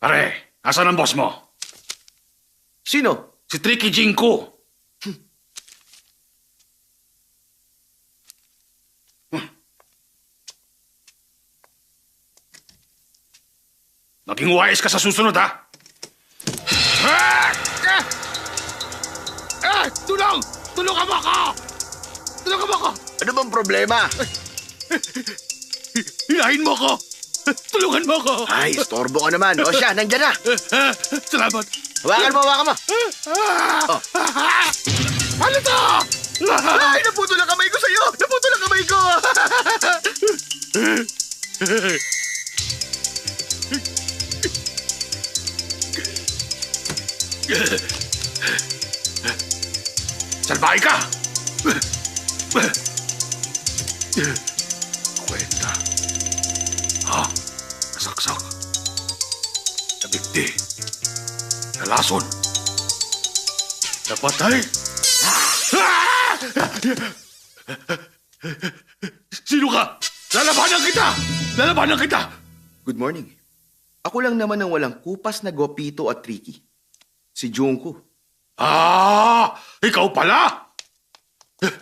Pare, asan ang boss mo? Sino? Si Tricky Jinko. Maging wise ka sa susunod, ha? Tulong! Tulungan mo ako! Tulungan mo ako! Ano bang problema? Hilahin mo ako! Tulungan mo ako! Ay, istorbo ka naman. O siya, nandyan na. Salamat! Hawakan mo, hawakan mo. Ano to? Ay, naputol ang kamay ko sa'yo! Naputol ang kamay ko! Salbahe ka! Kwenta. Ha? Nasaksak. Nabigti. Nalason. Napatay. Sino ka? Lalabanan kita! Lalabanan kita! Good morning. Ako lang naman ang walang kupas na Gopito at Tricky. Si Junko. Ah! Ikaw pala!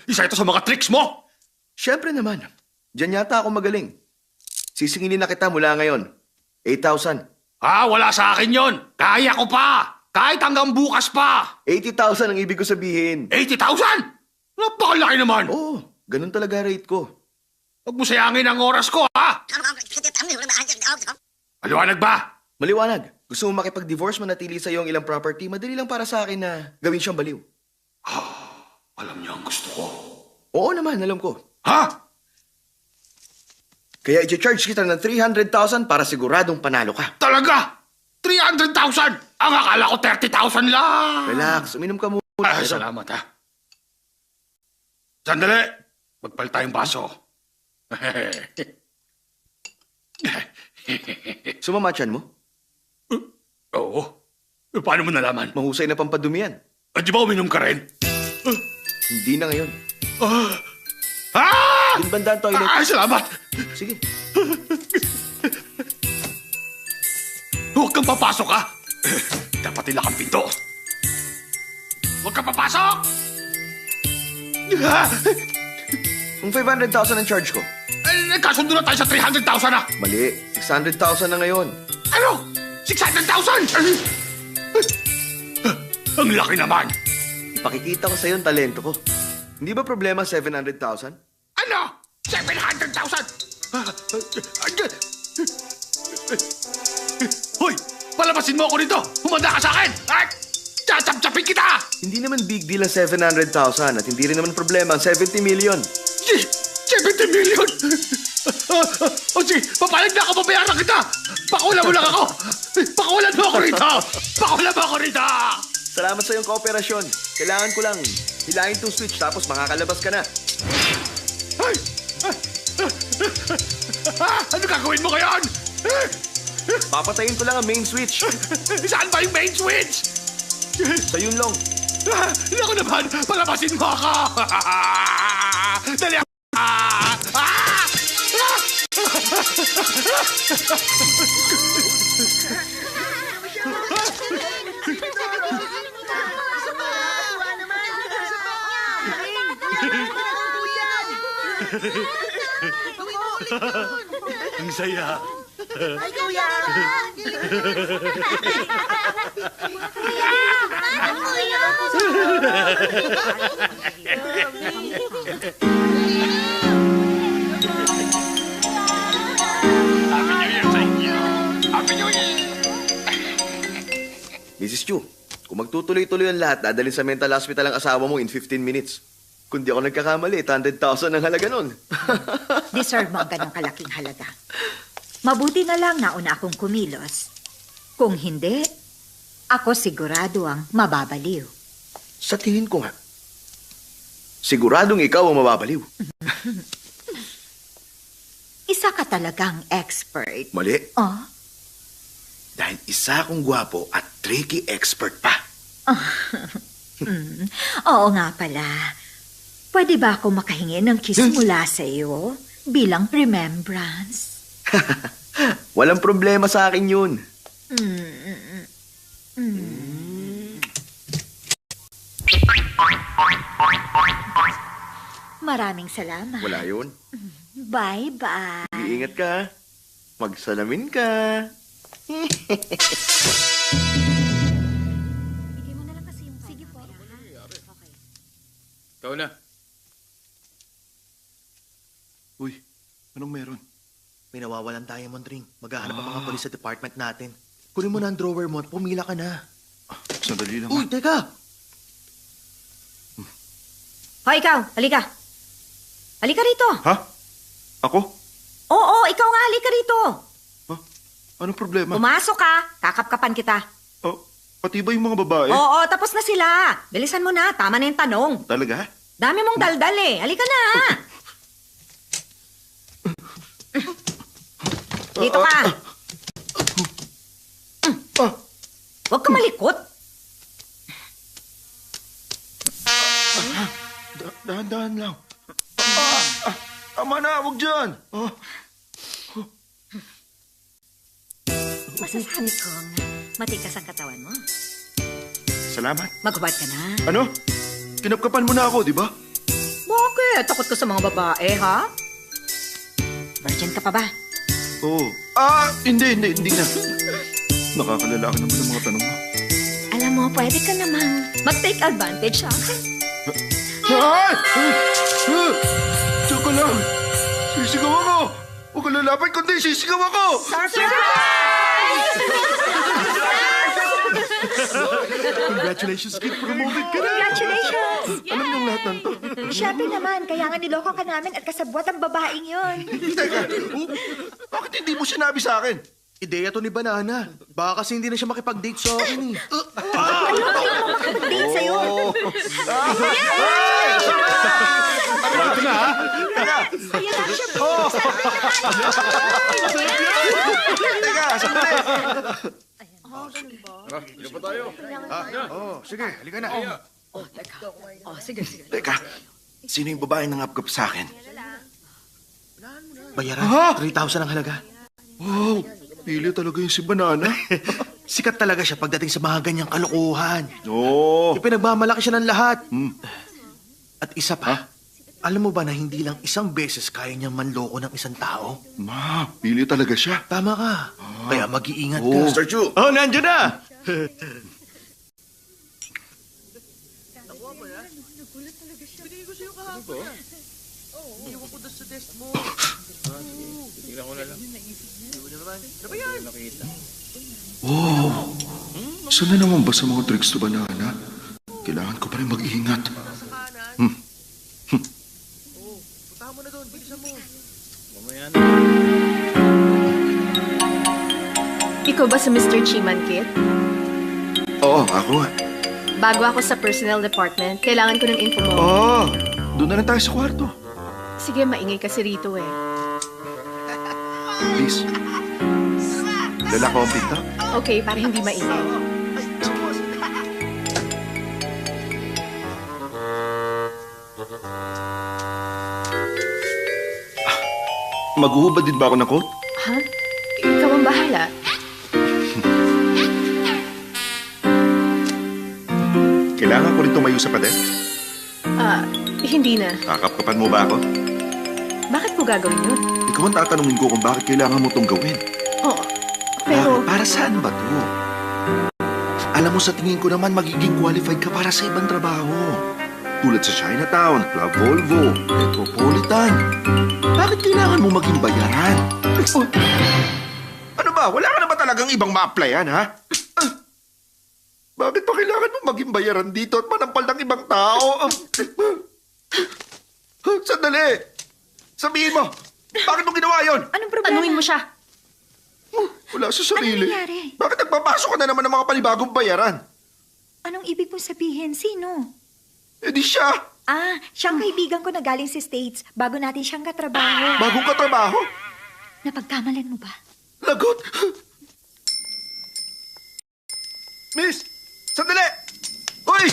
Isa ito sa mga tricks mo! Siyempre naman. Diyan yata ako magaling. Sisingilin na kita mula ngayon. 8,000. Ah, wala sa akin yon. Kaya ko pa! Kahit hanggang bukas pa! 80,000 ang ibig ko sabihin. 80,000! Napakalaki naman! Oo, ganun talaga rate ko. Huwag mo sayangin ang oras ko, ha? Maliwanag ba? Maliwanag. Gusto mo makipag-divorce, manatili sa iyo ang ilang property, madali lang para sa akin na gawin siyang baliw. Alam niyo ang gusto ko. Oo naman, alam ko. Ha? Kaya i-charge kita ng 300,000 para siguradong panalo ka. Talaga? 300,000! Ang akala ko 30,000 lang! Relax, uminom ka muna. Ay, salamat, ha? Sandali! Magpalit tayong baso. Sumamatchan mo? Oo. Paano mo nalaman? Mahusay na pampadumihan. Di ba uminom ka rin? Hindi na ngayon. Ah! Yung banda ang toilet. Ay, salamat! Sige. Huwag kang papasok, ha? Dapat nila kang pinto. Huwag kang papasok! Kung 500,000 ang charge ko. Eh, kasundo na tayo sa 300,000, ha? Mali, 600,000 na ngayon. Ano? 600,000? Ang laki naman! Ipakikita ko sa'yo ang talento ko. Hindi ba problema 700,000? Ano? 700,000? Hoy! Palabasin mo ako dito! Humanda ka sa akin! At tsatsap-tsapin kita! Hindi naman big deal ang 700,000 at hindi rin naman problema ang 70 million. 70 million! O sige, papalag na ako, babayaran kita! Pakulan mo lang ako! Pakulan mo ako rito! Pakulan mo ako rito! Salamat sa iyong kooperasyon. Kailangan ko lang hilahin tong switch tapos makakalabas ka na. Ay! Ano gagawin mo ngayon? Papatayin ko lang ang main switch. Saan ba yung main switch? Sa yun lang. Naku naman, palabasin mo ako! Dali ako! Ang saya. Ay, kuya! Happy New Year sa inyo! Happy New Year! Mrs. Chu, kung magtutuloy-tuloy ang lahat, dadalhin sa mental hospital ang asawa mo in 15 minutes. Kung di ako nagkakamali, 800,000 ang halaga nun. Deserve mo ang ganong kalaking halaga. Mabuti na lang nauna akong kumilos. Kung hindi, ako sigurado ang mababaliw. Sa tingin ko nga, siguradong ikaw ang mababaliw. Isa ka talagang expert. Mali. Oh? Dahil isa akong gwapo at tricky expert pa. Oo nga pala. Pwede ba ako makahingi ng kiss mula sa iyo bilang remembrance? Walang problema sa akin yun. Maraming salamat. Wala yun. Bye-bye. Iingat ka. Magsalamin ka. Bigay mo na lang kasi yung... Sige po. Okay. Ikaw na. Uy, anong meron? May nawawalan diamond ring. Maghahanap ang mga polis sa department natin. Kunin mo na ang drawer mo at pumila ka na. Sandali lang. Uy, teka! Hoy, ikaw! Halika! Halika rito! Ha? Ako? Oo, ikaw nga, halika rito! Ha? Anong problema? Pumasok ka! Kakapkapan kita. Oh, pati ba yung mga babae? Oo, tapos na sila. Bilisan mo na, tama na yung tanong. Talaga? Dami mong daldal eh. Halika na! Dito ka! Huwag ka malikot. Dahan-dahan lang. Tama na, huwag dyan. Masasabi kong matikas ang katawan mo. Salamat. Magubad ka na. Ano? Kinapkapan mo na ako, di ba? Bakit? Takot ka sa mga babae, ha? Virgin ka pa ba? Oo. Hindi na. Nakakalala ka naman ng mga tanong mo. Alam mo, pwede ka namang mag-take advantage sa akin. Ay! Tsaka lang. Sisigaw ako. Huwag ka lalapit, kundi sisigaw ako. Congratulations, kid. Promoted ka na. Congratulations! Alam niyong lahat ng to. Siyempre naman, kaya nga niloko ka namin at kasabwat ang babaeng yon. Teka, bakit hindi mo sinabi sa akin? Ideya to ni Banana. Baka kasi hindi na siya makipag-date sa akin eh. Makapag-date sa'yo. Ito na, ha? Kaya lang siya. Teka, sandali. Ito pa tayo. Sige, halika na. Sige. Teka, sino yung babae nangapkap sa akin? Bayaran, 3,000 ang halaga. Wow, pili talaga yung si Banana. Sikat talaga siya pagdating sa mga ganyang kalokohan. Oo. Ipinagmamalaki siya ng lahat. Hmm. At isa pa, alam mo ba na hindi lang isang beses kaya niyang manloko ng isang tao? Ma, pili talaga siya. Tama ka. Kaya mag-iingat Oo. ka. Mr. Chu! Oh, nandiyan na! Tingnan ko na lang. Wow. Saan na naman ba sa mga tricks to Banana? Kailangan ko pa rin mag-ingat. Mamaya na. Ikaw ba si Mr. Chimankit? Oo, ako nga. Bago ako sa personnel department, kailangan ko ng info mo. Oo, doon na lang tayo sa kwarto. Sige, maingay kasi rito eh. Please. Lalako ang pinto. Okay, para hindi maingay. Maghuhubad din ba ako ng coat? Ha? Ikaw ang bahala. Kailangan ko rin tumayo sa pader. Hindi na. Kakapkapan mo ba ako? Bakit ko gagawin yun? Ikaw ang tatanungin ko kung bakit kailangan mo tong gawin. Oo. Pero, Para saan ba to? Alam mo, sa tingin ko naman magiging qualified ka para sa ibang trabaho. Tulad sa Chinatown, Club Volvo, Metropolitan. Bakit kailangan mo maging bayaran? Ano ba? Wala ka na ba talagang ibang ma-applyan, ha? Bakit pa kailangan mo maging bayaran dito at manampal ng ibang tao? Sandali! Sabihin mo, bakit mo ginawa yon? Anong problema? tanungin mo siya. Wala sa sarili. Anong nangyari? Bakit nagpapasok ka na naman ng mga panibagong bayaran? Anong ibig mong sabihin? Sino? Eh di siya. Siyang kaibigan ko na galing sa States bago natin siyang katrabaho. Bagong katrabaho. Napagkamalan mo ba? Lagot. Miss! Sandali! Hoy!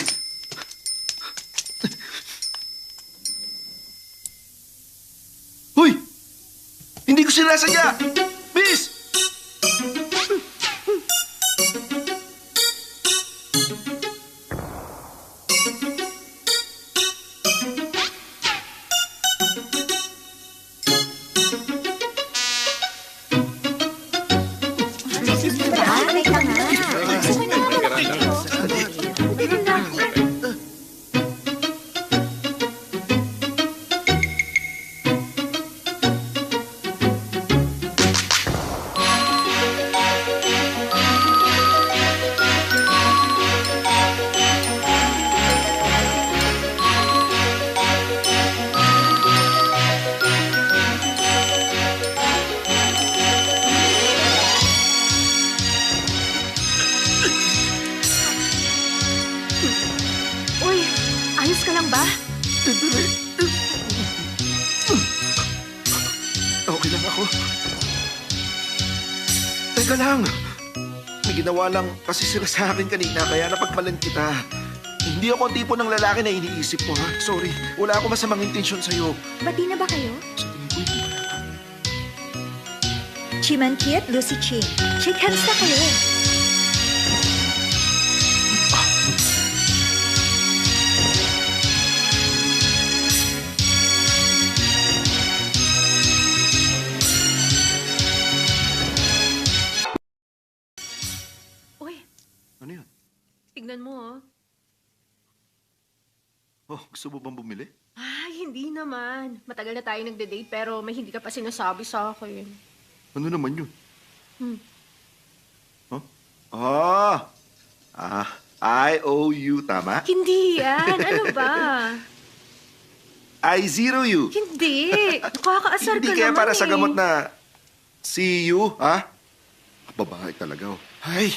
Hoy! Hindi ko sinasadya! Miss! lang ba? Okay lang ako. Teka lang. May ginawa lang kasi sila sa akin kanina kaya napagmalan kita. Hindi ako ang tipo ng lalaki na iniisip mo, ha? Sorry. Wala ako masamang intensyon sa'yo. Bati na ba kayo? Sa tingin ko, hindi ba? Chiman Kit, Lucy Chi. Shake hands na kayo. Uy, Ano yun? tignan mo, oh. Oh, gusto mo bang bumili? Ay, hindi naman. Matagal na tayo nagde-date pero may hindi ka pa sinasabi sa akin. Ano naman yun? Hmm. Huh? I-O-U, tama? Hindi yan. Ano ba? I-0-U. Hindi. Nakakaasar Hindi ka kaya naman para sa eh. gamot na see-you, ha? Babae talaga, oh. Ay!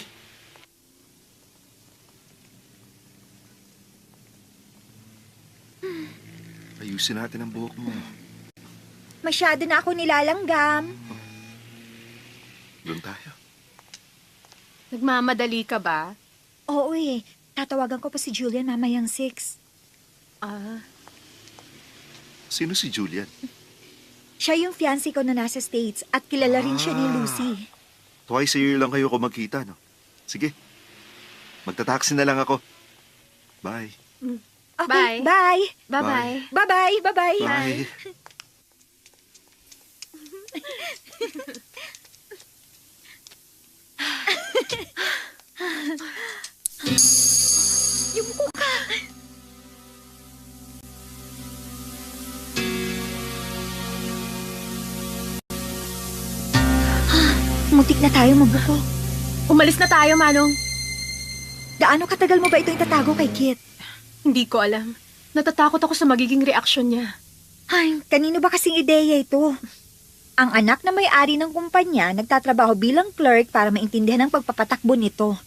Ayusin natin ang buhok mo. Masyado na ako nilalanggam. Doon tayo. Nagmamadali ka ba? Oo eh. Tatawagan ko pa si Julian mamayang 6. Ah, Sino si Julian? Siya yung fiancé ko na nasa States at kilala rin siya ni Lucy. Twice a year lang kayo kung magkita, no? Sige. Magta-taxi na lang ako. Bye. Okay, Bye. bye. bye-bye. Bye-bye, bye-bye. Bye. Yumuko ka. Muntik na tayo mabuko. Umalis na tayo, Manong. Gaano katagal mo ba ito itatago kay Kit? Hindi ko alam. Natatakot ako sa magiging reaksyon niya. Ay, kanino ba kasing ideya ito? Ang anak na may-ari ng kumpanya nagtatrabaho bilang clerk para maintindihan ang pagpapatakbo nito.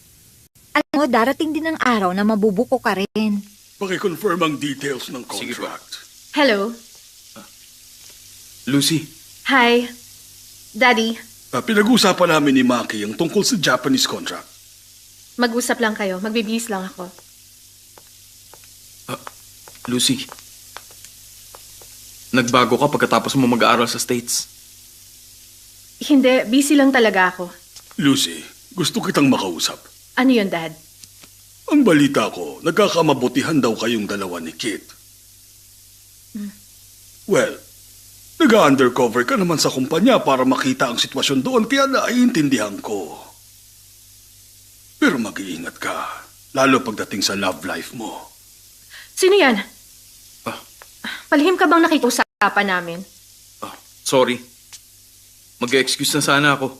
Alam mo, darating din ang araw na mabubuko ka rin. Paki-confirm ang details ng Sige po. contract. Hello. Lucy, Hi. Daddy, Pinag-usapan namin ni Maki ang tungkol sa Japanese contract. mag-usap lang kayo. Magbibihis lang ako. Lucy. Nagbago ka pagkatapos mo mag-aaral sa States. Hindi, busy lang talaga ako. Lucy, gusto kitang makausap. Ano yun, Dad? Ang balita ko, nagkakamabutihan daw kayong dalawa ni Kit. Well, nag-undercover ka naman sa kumpanya para makita ang sitwasyon doon kaya naiintindihan ko. Pero mag-iingat ka, lalo pagdating sa love life mo. Sino yan? Ah. Palihim ka bang nakikiusapan namin? Sorry. Mag-excuse na sana ako.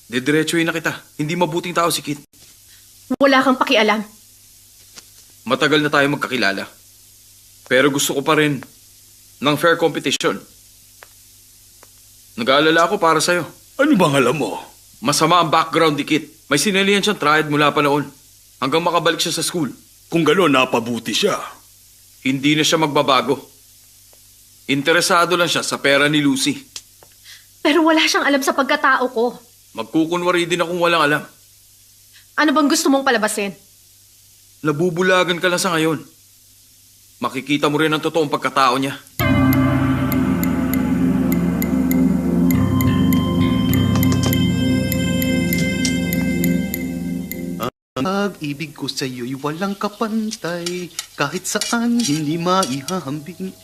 Didiretsuhin na kita. Hindi mabuting tao si Kit. Wala kang pakialam. Matagal na tayo magkakilala. Pero gusto ko pa rin ng fair competition. Nag-aalala ako para sa'yo. Ano bang alam mo? Masama ang background ni Kit. May sinalihan siyang triad mula pa noon. Hanggang makabalik siya sa school. Kung gano'n, napabuti siya. Hindi na siya magbabago. Interesado lang siya sa pera ni Lucy. Pero wala siyang alam sa pagkatao ko. Magkukunwari din akong walang alam. Ano bang gusto mong palabasin? Nabubulagan ka lang sa ngayon. Makikita mo rin ang totoong pagkatao niya. Pag-ibig ko sa'yo'y walang kapantay, kahit saan hindi maihahambing.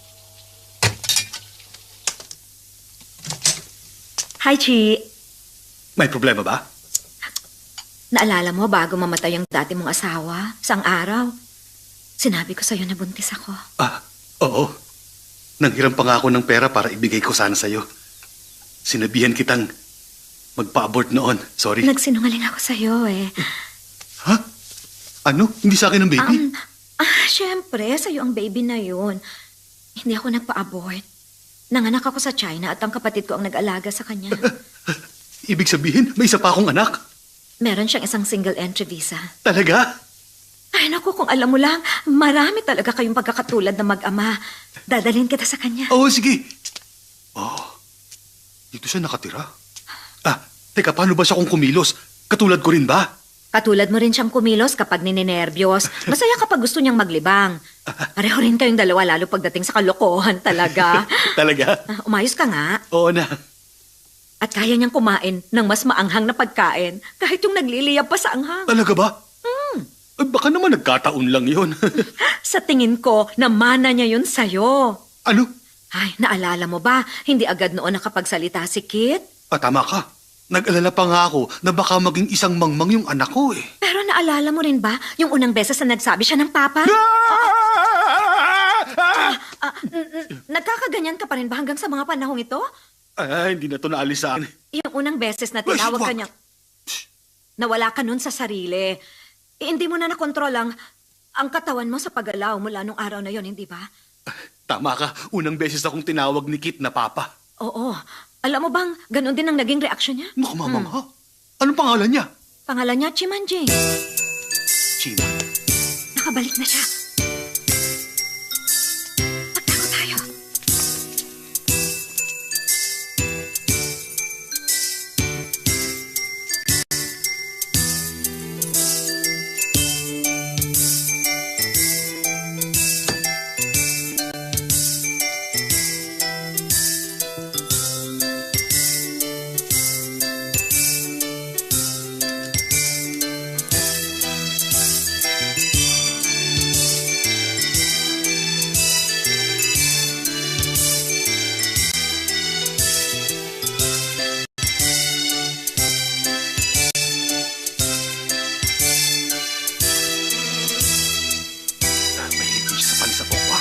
Hi, Chi. May problema ba? Naalala mo bago mamatay ang dati mong asawa, sang araw, sinabi ko sa'yo na buntis ako. Oo. Nanghiram pa nga ako ng pera para ibigay ko sana sa'yo. Sinabihan kitang magpa-abort noon. Sorry. Nagsinungaling ako sa'yo eh. Ha? Ano? Hindi sa akin ang baby? Siyempre, sa'yo ang baby na yun. Hindi ako nagpa-abort. Nanganak ako sa China at ang kapatid ko ang nag-alaga sa kanya. Ibig sabihin, may isa pa akong anak. Meron siyang isang single entry visa. Talaga? Ay, naku, kung alam mo lang, marami talaga kayong pagkakatulad na mag-ama. Dadalhin kita sa kanya. Oo, sige. Oh, dito siya nakatira. Teka, paano ba siya kung kumilos? Katulad ko rin ba? Katulad mo rin siyang kumilos kapag ninenervyos. Masaya kapag gusto niyang maglibang. Pareho rin kayong dalawa lalo pagdating sa kalokohan talaga. Talaga? Umayos ka nga. Oo na. At kaya niyang kumain ng mas maanghang na pagkain kahit yung nagliliyab pa sa anghang. Talaga ba? Baka naman nagkataon lang yun. Sa tingin ko, namana niya yun sa'yo. Ano? Ay, naalala mo ba? Hindi agad noon nakapagsalita si Kit. Tama ka. Nag-alala pa nga ako na baka maging isang mangmang yung anak ko eh. Pero naalala mo rin ba yung unang beses na nagsabi siya ng papa? Nagkakaganyan ka pa rin ba hanggang sa mga panahong ito? Hindi na to naalis sa akin. Yung unang beses na tinawag ka niya, nawala ka nun sa sarili. Hindi mo na nakontrol ang katawan mo sa paggalaw mula nung araw na yon, hindi ba? Tama ka. Unang beses akong tinawag ni Kit na papa. Oo. Alam mo bang, ganun din ang naging reaksyon niya? Naku, mamangha. Anong pangalan niya? Pangalan niya, Chimanjing. Chima. Nakabalik na siya. Magtago tayo. Mahilig din siya sa panis sa tokwa.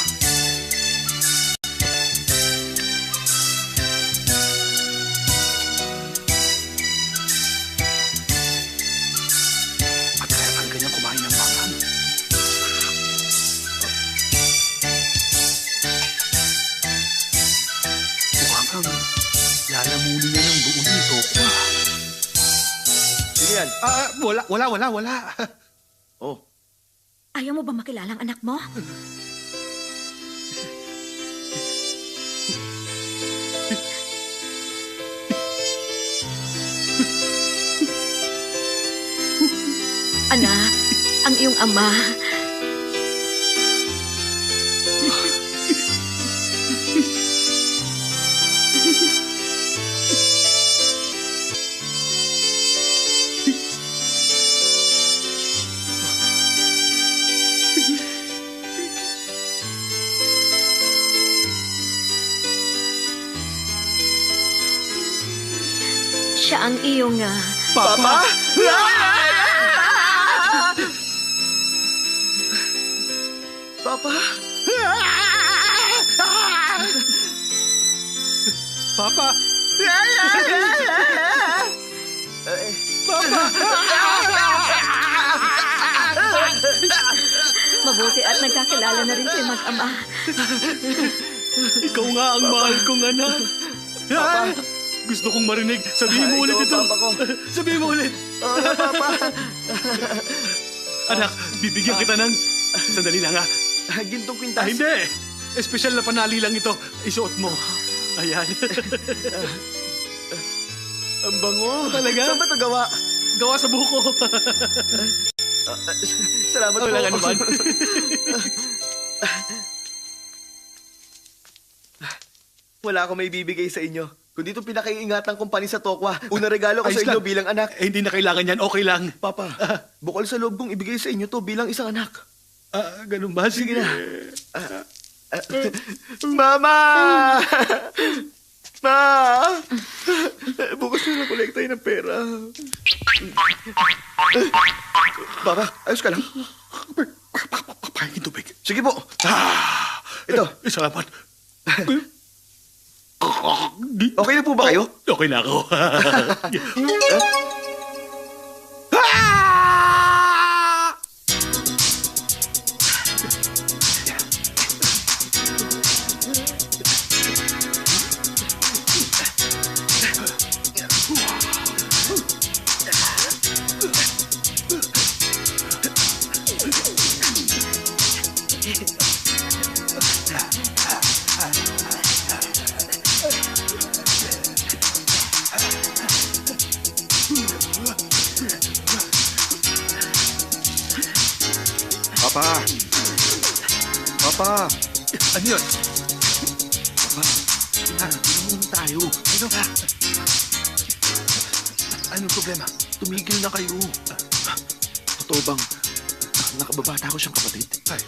At kaya ang ganyan kumain ng mangan. Mukhang lalamunin niya ng buo ng tokwa. Sino yan? Wala. Oh, Ayaw mo ba makilala ang anak mo? Anak, ang iyong ama. Siya ang iyong... Papa? Papa? Papa! Mabuti at nagkakilala na rin kayo mag-ama. Ikaw nga ang mahal kong anak. Papa! Gusto kong marinig. Sabihin mo ulit Ikaw ito. ang papa ko. Sabihin mo ulit. Oo, Papa. Anak, bibigyan kita ng... Sandali lang ha. Gintong kwintas. Hindi. Espesyal na panali lang ito. Isuot mo. Ayan. Ang bango. Talaga? Saan ba ito gawa? Gawa sa buko. Salamat po. Wala ka naman. Wala akong may bibigay sa inyo. Kundi itong pinakaiingatan kong panis sa tokwa. Unang regalo ko sa Ayos inyo lang. bilang anak. Hindi na kailangan yan. Okay lang. Papa, bukal sa loob kong ibigay sa inyo to bilang isang anak. Ganun ba? Sige na. Mama! Ma! Bukas na nakolekta ng pera. Papa, ayos ka lang? Pahingin tubig. Sige po. Ito. Salamat. Okay na po ba kayo? Okay na ako. Papa! Papa! Ano yun? Papa! Tignan muna tayo. Ano ba? Anong problema? Tumigil na kayo. Totoo bang nakababata ko siyang kapatid? Ay,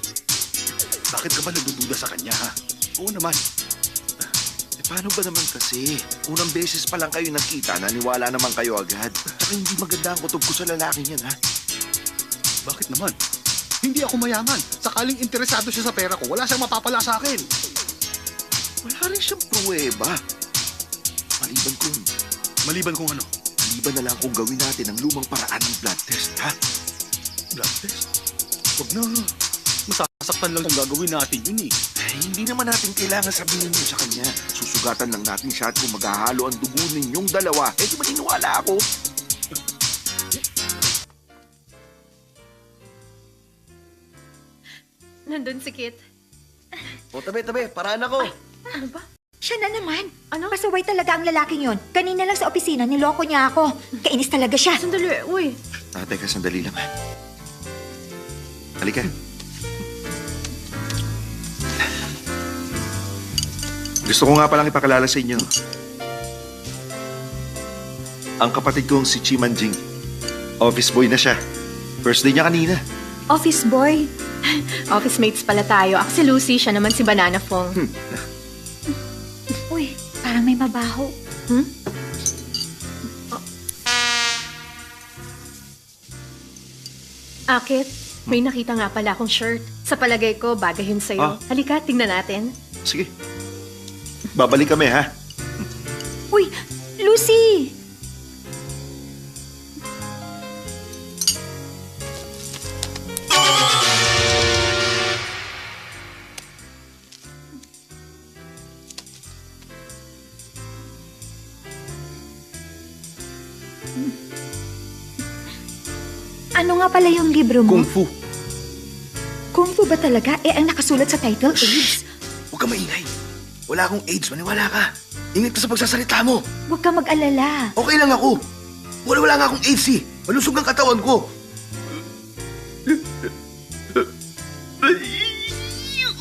bakit ka ba nagdududa sa kanya, ha? Oo naman. Paano ba naman kasi? Unang beses pa lang kayo nakita, naniwala naman kayo agad. Tsaka hindi maganda ang kutob ko sa lalaking yan, ha? Bakit naman? Hindi ako mayaman. Sakaling interesado siya sa pera ko, wala siyang mapapala sa akin. Wala rin siyang pruweba. Maliban kung ano? Maliban na lang kung gawin natin ang lumang paraan ng blood test, ha? Blood test? Huwag na. Masasaktan lang kung gagawin natin yun eh. Ay, hindi naman natin kailangan sabihin yun sa kanya. Susugatan lang natin siya at kung maghahalo ang dugo ninyong dalawa, di maniniwala ako. Nandun si Kit. O, tabi, paraan ako. Ano ba? Siya na naman. Ano? Pasaway talaga ang lalaking yon. Kanina lang sa opisina, niloko niya ako. Kainis talaga siya. Sandali, uy. Teka, sandali lang, ha? Halika. Gusto ko nga palang ipakilala sa inyo. Ang kapatid kong si Chi Manjing. Office boy na siya. First day niya kanina. Office boy. Office mates pala tayo. Ako si Lucy, siya naman si Banana Fong. Uy, parang may mabaho. Akit, may nakita nga pala akong shirt. Sa palagay ko, bagay yun sa'yo. Ah. Halika, tingnan natin. Sige. Babalik kami, ha? Uy, Lucy! Ano nga pala yung libro mo? Kung Fu. Kung Fu ba talaga? Ang nakasulat sa title, AIDS. Huwag ka maingay. Wala akong AIDS, maniwala ka. Ingat ka sa pagsasalita mo. Huwag ka mag-alala. Okay lang ako. Wala nga akong AIDS eh. Malusog ang katawan ko.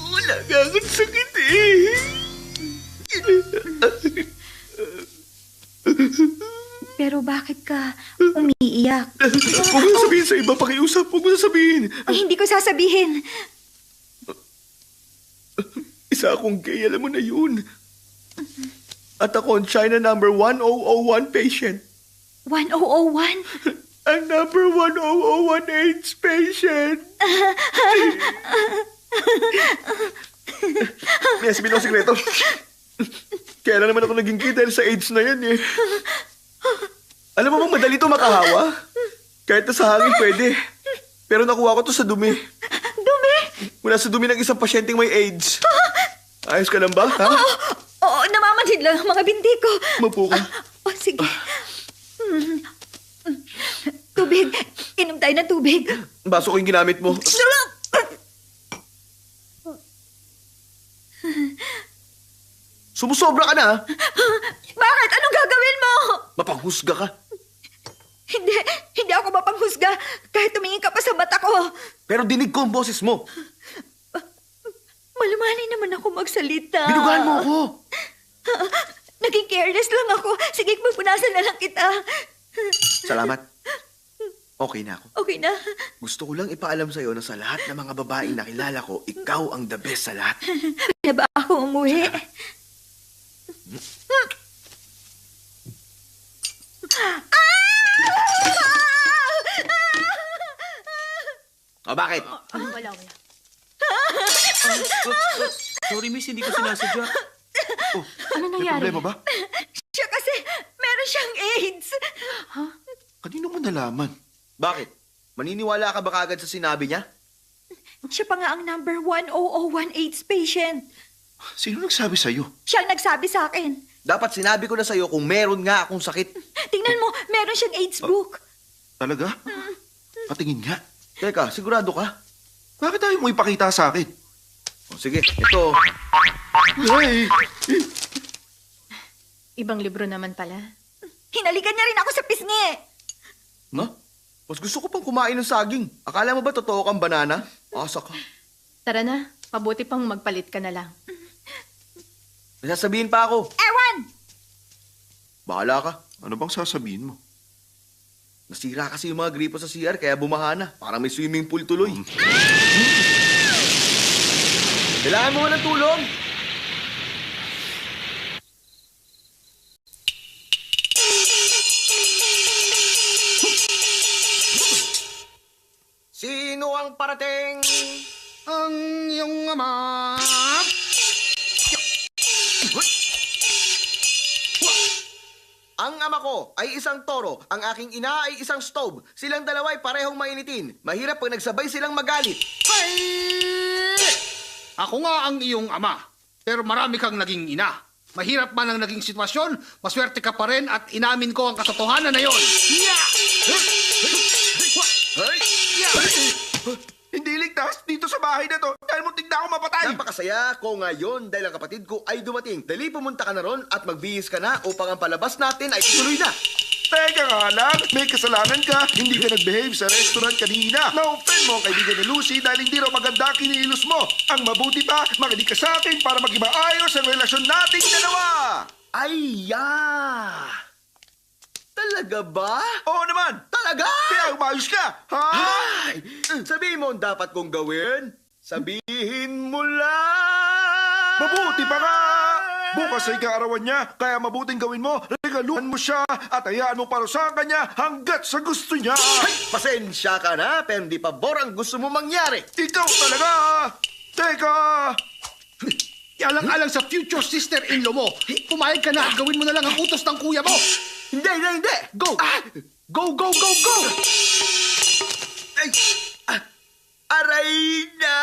Wala nga akong sakit eh. Pero bakit ka umiiyak? Huwag mo sabihin sa iba, pakiusap. Huwag mo sabihin. Ay, hindi ko sasabihin. Isa akong gay, alam mo na yun. At ako ang China number 1001 patient. 1001? Ang number 1001 AIDS patient. May sabihin ako sikreto. Kaya lang naman ako naging gay dahil sa AIDS na yan eh. Alam mo bang madali ito makahawa? Kahit na sa hangin pwede. Pero nakuha ko to sa dumi. Dumi? Mula sa dumi ng isang pasyenteng may AIDS. Ayos ka lang ba, ha? Oo, namamanhid lang ang mga binti ko. Mapo ka. Sige. Tubig. Inom tayo ng tubig. Baso ko yung ginamit mo. Sumusobra ka na, ha? Bakit? Anong gagawin mo? Mapanghusga ka. Hindi ako mapanghusga kahit tumingin ka pa sa mata ko. Pero dinig ko ang boses mo. Malumanay naman ako magsalita. Binugahan mo ako. Naging careless lang ako. Sige, magpunasan na lang kita. Salamat. Okay na ako. Okay na. Gusto ko lang ipaalam sa'yo na sa lahat ng mga babaeng nakilala ko, ikaw ang the best sa lahat. Na ba ako umuwi? O bakit? Wala. Sorry, miss, hindi ko sinasadya. Ano May nangyari? problema ba? Siya kasi meron siyang AIDS. Kanino mo nalaman? Bakit? Maniniwala ka ba kagad sa sinabi niya? Siya pa nga ang number 1001 AIDS patient. Sino nagsabi sa'yo? Siya ang nagsabi sa akin. Dapat sinabi ko na sa'yo kung meron nga akong sakit. Tingnan mo, meron siyang AIDS book. Talaga? Patingin nga. Teka, sigurado ka? Bakit tayo mo ipakita sa akin? O sige, ito. Ay! Ibang libro naman pala. Hinalikan niya rin ako sa pisngi. No? Mas gusto ko pang kumain ng saging. Akala mo ba totoo kang banana? Asa ka. Tara na, mabuti pang magpalit ka na lang. May sasabihin pa ako. Ewan! Bahala ka. Ano bang sasabihin mo? Nasira kasi yung mga gripo sa CR kaya bumaha na. Parang may swimming pool tuloy. Kailangan mo ng tulong? Sino ang parating? Ang iyong ama. Ang ama ko ay isang toro, ang aking ina ay isang stove. Silang dalawa ay parehong mainitin. Mahirap pag nagsabay silang magalit. Ako nga ang iyong ama, pero marami kang naging ina. Mahirap man ang naging sitwasyon, maswerte ka pa rin at inamin ko ang katotohanan na yon. Hindi ligtas dito sa bahay na to dahil muntik na ako mapatay. Napakasaya ko ngayon dahil ang kapatid ko ay dumating. Dali pumunta ka na ron at magbihis ka na upang ang palabas natin ay ituloy na. Teka nga lang, may kasalanan ka. Hindi ka nag-behave sa restaurant kanina. Na-offend mo ang kaibigan ni Lucy dahil hindi raw maganda kinilos mo. Ang mabuti pa, makinig ka sa akin para maging maayos ang relasyon nating dalawa. Ay, Talaga ba? Oo naman. Talaga? Kaya umayos ka. Ha? Ay! Sabihin mo ang dapat kong gawin. Sabihin mo lang. Mabuti pa nga! Bukas ay kaarawan niya, kaya mabuting gawin mo, regaluhan mo siya at hayaan mo parusahan ka niya hanggat sa gusto niya. Ay, pasensya ka na, pero hindi pabor ang gusto mo mangyari. Ikaw talaga! Teka! Alang-alang sa future sister-in-law mo, pumayag ka na at gawin mo na lang ang utos ng kuya mo. Hindi! Go! Go, go, go, go! Ay! Aray na!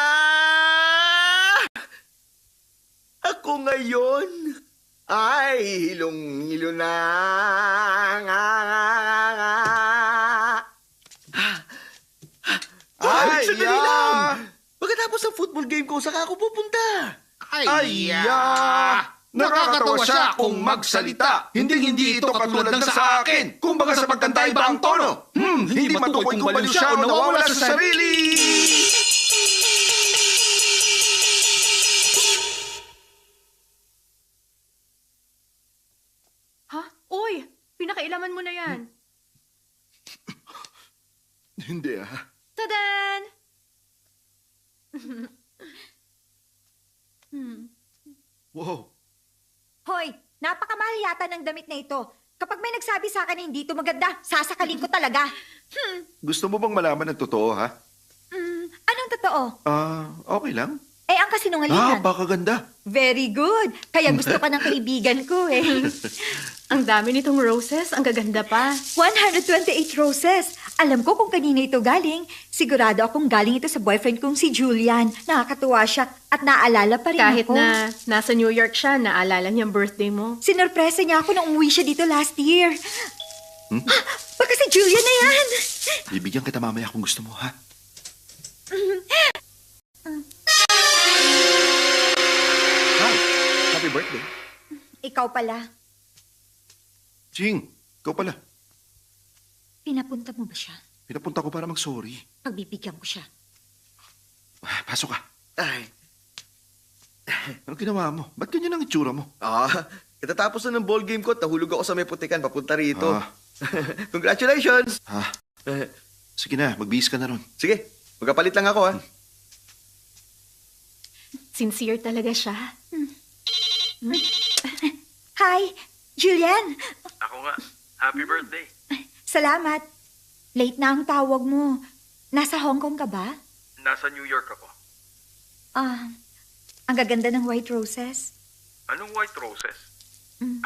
Ako ngayon ay hilong-hilo na. Ay, Sandali lang! Pagkatapos ng football game ko, saka ako pupunta. Ay, nakakatawa siya kung magsalita. Hindi ito katulad ng sa akin. Kumbaga sa pagkanta iba ang tono. Hindi matukoy kung baliw siya o nawawala sa sarili. Ha? Uy, pinakailaman mo na yan. Hindi Tadan! Wow. Hoy, napakamahal yata ng damit na ito. Kapag may nagsabi sa akin na hindi ito maganda, sasakalin ko talaga. Gusto mo bang malaman ng totoo, ha? Anong totoo? Okay lang. Eh, ang kasinungalingan. Baka ganda. Very good. Kaya gusto ka ng kaibigan ko eh. Ang dami nitong roses, ang gaganda pa. 128 roses. Alam ko kung kanina ito galing. Sigurado akong galing ito sa boyfriend kong si Julian. Nakakatuwa siya at naaalala pa rin Kahit ako. na nasa New York siya, naalala niya ang birthday mo. Sinorpresa niya ako nung umuwi siya dito last year. Baka si Julian na yan. Bibigyan kita mamaya kung gusto mo, ha? Hi, happy birthday. Ikaw pala. Ching, ikaw pala. Pinapunta mo ba siya? Pinapunta ko para mag-sorry. Pagbibigyan ko siya. Pasok ka. Ay, Ano ginawa mo? Ba't ganyan ang itsura mo? katatapos na ng ball game ko, nahulog ako sa may putikan papunta rito. Ah. Congratulations! Ha? Sige na, magbihis ka na ron. Sige, magkapalit lang ako, ha? Sincere talaga siya. Hi, Julian. Ako nga. Happy birthday. Salamat. Late na ang tawag mo. Nasa Hong Kong ka ba? Nasa New York ako. Ang gaganda ng white roses. Anong white roses? Mm.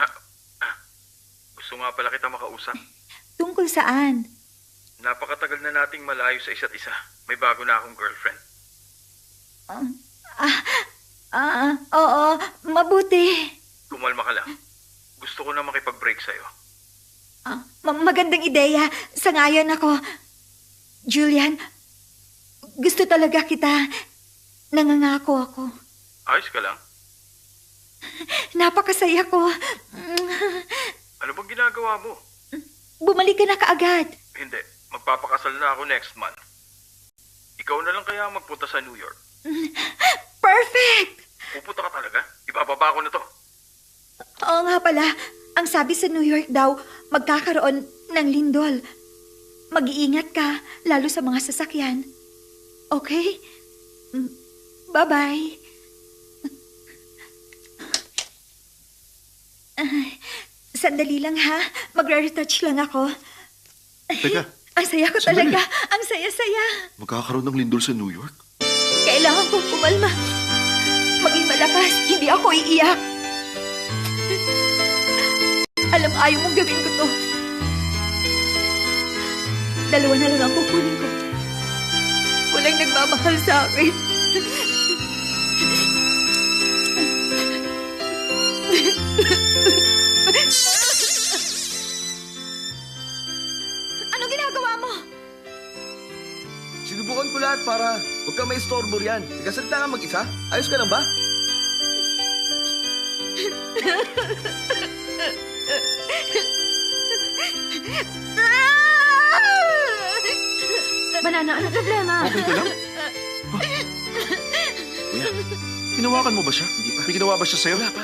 Gusto nga pala kita makausap. Tungkol saan? Napakatagal na nating malayo sa isa't isa. May bago na akong girlfriend. Oo, mabuti. Kumalma ka lang. Gusto ko na makipag-break sa'yo. Magandang ideya. Sangayon ako. Julian, gusto talaga kita. Nangangako ako. Ayos ka lang. Napakasaya ko. Ano bang ginagawa mo? Bumalik ka na kaagad. Hindi. Magpapakasal na ako next month. Ikaw Ikaw na lang kaya magpunta sa New York. Perfect! Pupunta ka talaga? Ibababa ko na to. Oo nga pala, ang sabi sa New York daw, magkakaroon ng lindol. Mag-iingat ka, lalo sa mga sasakyan. Okay? Bye-bye. Sandali lang ha, magre-retouch lang ako. Teka, Ang saya ko sandali. talaga, ang saya-saya. magkakaroon ng lindol sa New York? Kailangan kong pumalma. Maging malakas, hindi ako iiyak. Alam, ayaw mong gawin ko to. Dalawa na lang ang kukunin ko. Walang nagmamahal sa akin. Ano ginagawa mo? Sinubukan ko lahat para huwag ka may istorbo riyan. Nagkasalita ka mag-isa? Ayos ka lang ba? Banana, ano problema? Okay ka lang? Kuya, hinawakan mo ba siya? Hindi pa. May ginawa ba siya sa'yo? Wala pa.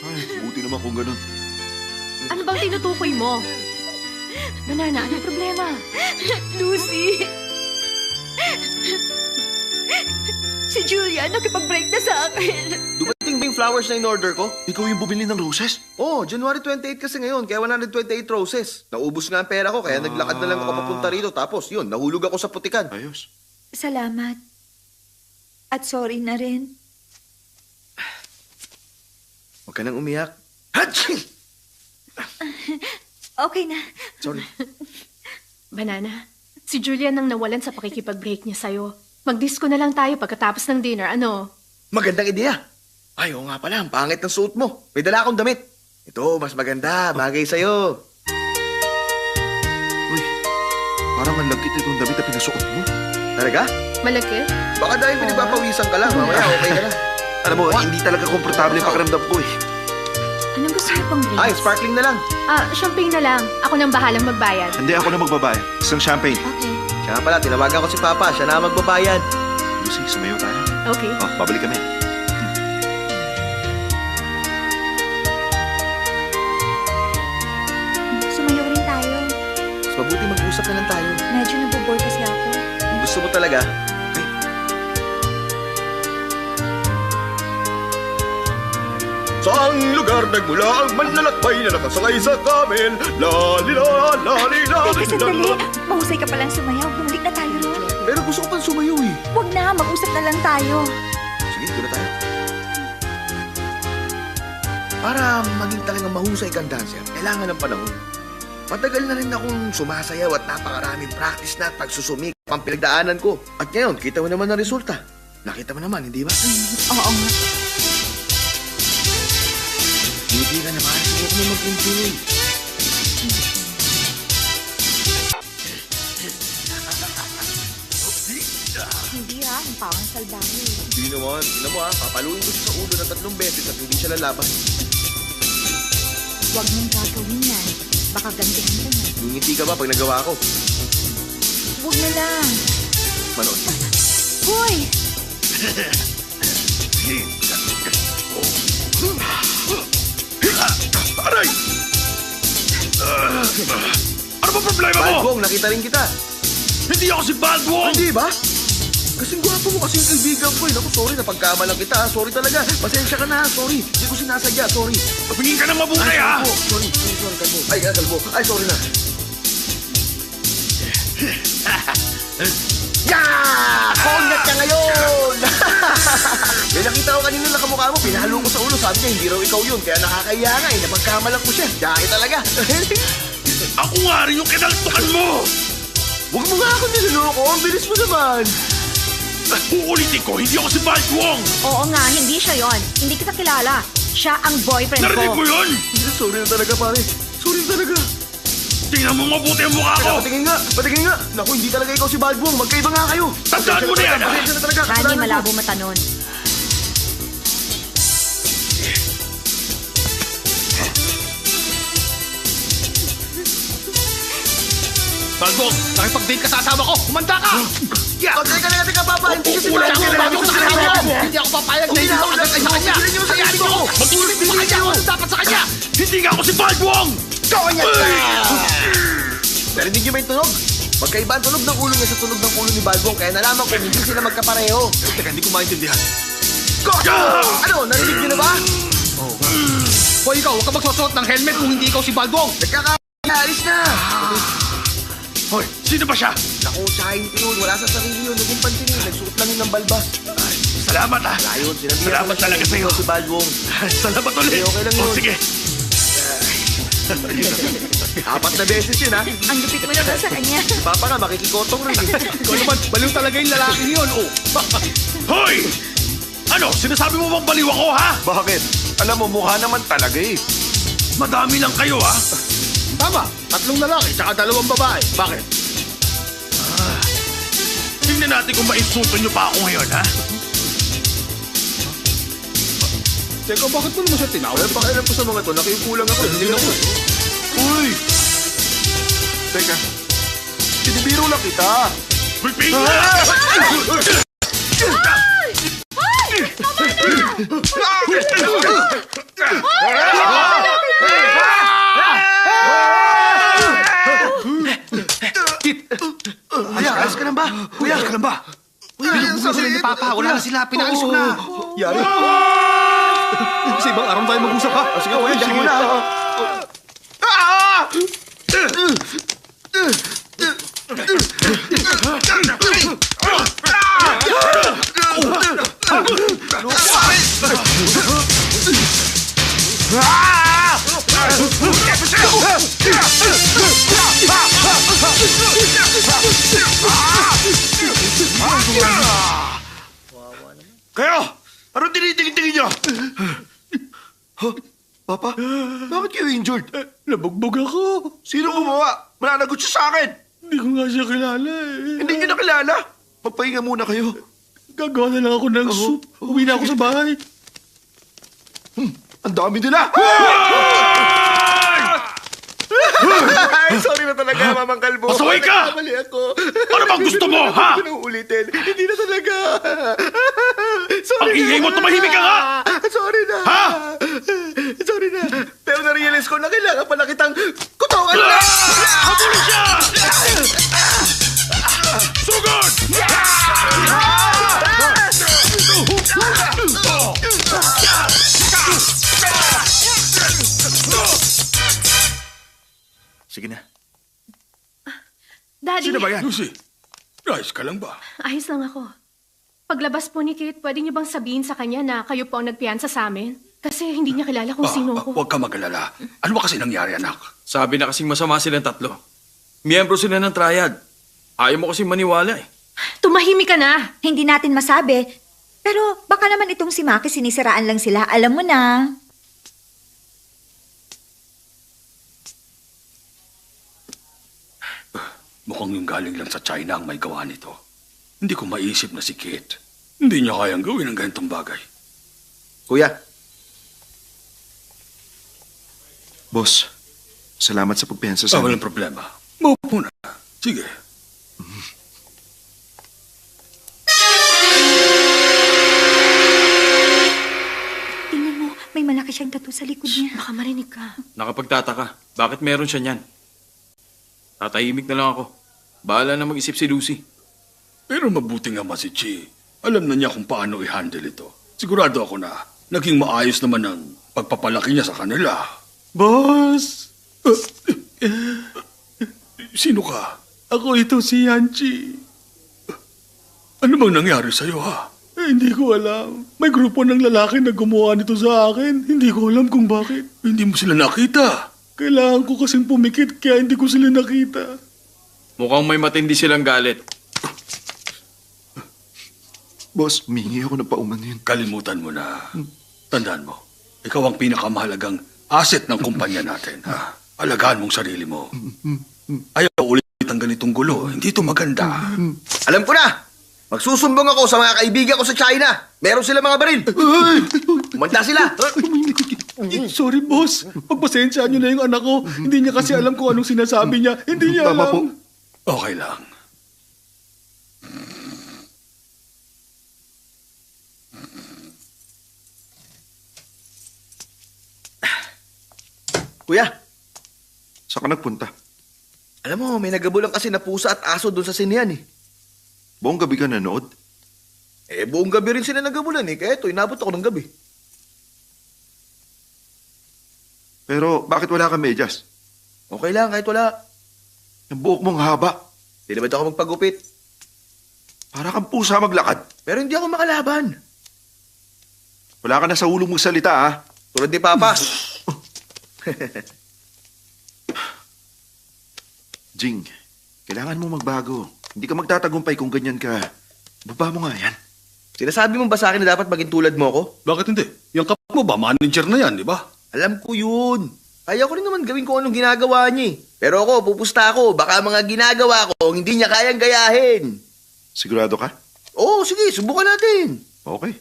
Ay, buti naman kung ganun. Ano bang tinutukoy mo? Banana, ano problema? Lucy! Si Julia nakipag-break na sa akin. Dumating ba yung flowers na in-order ko? Ikaw yung bumili ng roses? Oh, January 28 kasi ngayon, kaya 128 roses. Naubos nga ang pera ko, kaya naglakad na lang ako papunta rito. Tapos, yun, nahulog ako sa putikan. Ayos. Salamat. At sorry na rin. Huwag ka nang umiyak. Okay na. Sorry. Banana, si Julia nang nawalan sa pakikipag-break niya sa'yo. Mag-disco na lang tayo pagkatapos ng dinner, ano? Magandang ideya. Ay, oo nga pala, ang pangit ng suot mo. May dala akong damit. Ito, mas maganda. Bagay sa'yo. Uy, parang ang lagkit itong damit na pinasuot mo. Talaga? Malaki? Baka dahil pinagpapawisan ka lang. Mamaya, okay ka na. Alam mo, hindi talaga komportable yung pakiramdam ko eh. Anong gusto niyo pang drinks? Ay, sparkling na lang. Champagne na lang. Ako nang bahalang magbayad. Hindi ako na magbabayad. Isang champagne. Okay. Siya nga pala, tinawagan ko si Papa. Siya na ang magbabayad. Lucy, sumayo tayo. Okay. Oh, babalik kami. Sumayo rin tayo. Mas mabuti mag-usap na lang tayo. Medyo nabobore kasi ako. Kung gusto mo talaga, Saang lugar nagmula ang manlalakbay na nakasakay sa kamel? Lalila, lalila, Teka, sandali. Mahusay ka palang sumayaw. Bumalik na tayo ron. Pero gusto ko pang sumayaw eh. Huwag na, mag-usap na lang tayo. Sige, doon na tayo. Para maging talagang mahusay kang dancer, kailangan ng panahon. Matagal na rin akong sumasayaw at napakaraming practice na at pagsusumik ang pinagdaanan ko. At ngayon, kita mo naman ang resulta. Nakita mo naman, hindi ba? Oo nga. Hindi ka naman. Huwag mo mag-enjoy. Hindi ha, ang pawang salbahe. Hindi naman. Tingnan mo ha, papaluin ko siya sa ulo ng 3 beses at hindi siya lalaban. Huwag mong gagawin yan. Baka gantihan ka na. Ngingiti ka ba pag nagawa ko? Huwag na lang. Manood. Hoy! Aray! Ano ba problema mo? Balbong, nakita rin kita. Hindi ako si Baldwong! Hindi ba? Kasing gwapo mo, kasing kaibigan ko eh. Naku, sorry, napagkamalang kita. Sorry talaga. Pasensya ka na, sorry. Hindi ko sinasadya, sorry. Tumingin ka ng mabuti, ha? Kalbo. Sorry, kalbo. Ay, kalbo. Ay, sorry na. Yeah! Kongat ka ngayon! May nakita ko kanina na kamukha mo, pinahalo ko sa ulo. Sabi niya, hindi raw ikaw yun. Kaya nakakaya nga eh, napagkamalang ko siya. Dahil talaga. Ako nga rin yung kinaltukan mo! Huwag mo nga ako niloloko. Ang bilis mo naman. Uulitin ko, hindi ako si Baldwong! Oo nga, hindi siya yon. Hindi kita kilala. Siya ang boyfriend Narinig mo ko. yun? Sorry na talaga, pare. Sorry na talaga. Tingnan mo mabuti ang mukha ko! Teka, patingin nga. Patingin nga. Naku, hindi talaga ikaw si Baldwong. Magkaiba nga kayo. Tandaan mo na yan, ha? Pasensya na talaga. Honey, Kasalanan ko. malabo mata nun. Baldwong, nakipag-date ka sa asawa ko! Kumanda ka! Yeah. Oh, teka, Hindi ako papayag na hindi makagantay sa kanya! Hayaan mo ako! Mag-ulit mo kanya ako sa dapat sa kanya! Hindi nga ako si Baldwong! Konyat ka! Narinig niyo ba yung tunog? Magkaiba ang tunog ng ulo niya sa tunog ng ulo ni Balbong, kaya nalaman ko hindi sila magkapareho. Teka, hindi ko maintindihan. Ano, narinig niyo na ba? Hoy, ikaw, huwag ka magsusuot ng helmet kung hindi ikaw si Baldwong! Nagkakaalis na! Hoy, sino ba siya? Naku, tsahin ko yun. Wala sa sarili yun. Naging pantingin. Nagsuot lang yun ng balbas. Salamat ah! Ayun, sinabihan Salamat ko na talaga siya, sa'yo. Si Balbong. Salamat ulit! Okay lang yun. Oh, sige! 4 na beses yun, ha? Ang lupit mo naman sa kanya. Si Papa nga, makikikotong rin. Ikaw naman, baliw talaga yung lalaking yun, oh! Hoy! Ano, sinasabi mo bang baliw ako, ha? Bakit? Alam mo, mukha naman talaga eh. Madami lang kayo, ha? Tama, 3 lalaki tsaka 2 babae. Bakit? Tingnan natin kung maisulto nyo pa ako ngayon, ha? Teka, bakit mo naman siya tinawag? Walang pakialam ko sa mga to. Nakiupo lang ako. Hindi lang ako. Uy! Teka, sinibiro lang kita. Pipigil! Ayos ka lang ba? Kuya, ka lang ba? Binugbog na sila ni Papa. Wala na sila. Pinalis ko na. Yari. Sa ibang araw tayo mag-usap, ha? Sige, kuya, diyan muna. Kayo! Anong tinitingin-tingin niyo? Papa, bakit kayo injured? Nabugbog ako. Sino gumawa? Mananagot siya sa akin. Hindi ko nga siya kilala eh. Hindi niyo nakilala. Magpahinga muna kayo. Gagawa na lang ako ng soup. Uwi na ako sa bahay. Ang dami nila! Ay, sorry na talaga, Mamang Kalbo. Pasaway ka! Nagkamali ako. Ano bang gusto mo, ha? Hindi ko na uulitin. Hindi na talaga. Sorry Ang ingay mo, tumahimik ka nga! Sorry na. Ha? Sorry na. Pero na-realize ko na kailangan pala kitang kutawan na. Habulin siya! Sugod! Sige na. Daddy, Sino ba yan? Lucy, ayos ka lang ba? ayos lang ako. Paglabas po ni Kate, pwede niyo bang sabihin sa kanya na kayo po ang nagpiyansa sa amin? Kasi hindi niya kilala kung sino ako. Huwag ka mag-alala. Ano ba kasi nangyari, anak? Sabi na kasing masama silang 3. Miyembro sila ng triad. Ayaw mo kasing maniwala eh. Tumahimik ka na! Hindi natin masabi. Pero baka naman itong si Maki sinisiraan lang sila. Alam mo na. Mukhang yung galing lang sa China ang may gawa nito. Hindi ko maisip na si Kate. Hindi niya kayang gawin ang ganitong bagay. Kuya, Boss, salamat sa pagpiyansa sa Walang problema. Maupo na. Sige. Tingnan mo, may malaki siyang tattoo sa likod niya. Baka marinig ka. Nakapagtataka. Bakit meron siya niyan? Tatahimik na lang ako. Bahala na mag-isip si Lucy. Pero mabuti nga si Chi. Alam na niya kung paano i-handle ito. Sigurado ako na naging maayos naman ang pagpapalaki niya sa kanila. Boss! Sino ka? Ako ito si Yanchi. Ano bang nangyari sa'yo, ha? Hindi ko alam. May grupo ng lalaki na gumawa nito sa akin. Hindi ko alam kung bakit. Hindi mo sila nakita. Kailangan ko kasing pumikit kaya hindi ko sila nakita. Mukhang may matindi silang galit. Boss, humingi ako ng paumanhin. Kalimutan mo na. Tandaan mo, ikaw ang pinakamahalagang asset ng kumpanya natin, ha? Alagaan mong sarili mo. Ayaw ulit ang ganitong gulo. Hindi ito maganda. alam ko na. Magsusumbong ako sa mga kaibigan ko sa China. Meron sila mga baril. Umanda sila. Sorry, boss. Pagpasensyaan niyo na yung anak ko. Hindi niya kasi alam kung anong sinasabi niya. Hindi niya Tama alam. po. Okay lang. Kuya, Saan ka nagpunta? alam mo, may nagabulang kasi na pusa at aso doon sa sinihan eh. Buong gabi ka nanood? Buong gabi rin sila nagabulan eh. Kaya ito, inabot ako ng gabi. Pero bakit wala ka medyas? Okay lang, kahit wala. Yung buhok mong haba. Di naman ako magpagupit. Para kang pusa maglakad. Pero hindi ako makalaban. Wala ka na sa hulong magsalita, ha? Tulad ni Papa. Jing, kailangan mo magbago. Hindi ka magtatagumpay kung ganyan ka. Baba mo nga yan. Sinasabi mo ba sa akin na dapat maging tulad mo ako? Bakit hindi? Yung kapatid mo ba, manager na yan, di ba? Alam ko yun. Kaya ko rin naman gawin kung anong ginagawa niya eh. Pero ako, pupusta ako. Baka mga ginagawa ko, hindi niya kayang gayahin. Sigurado ka? Oo, sige, subukan natin. Okay.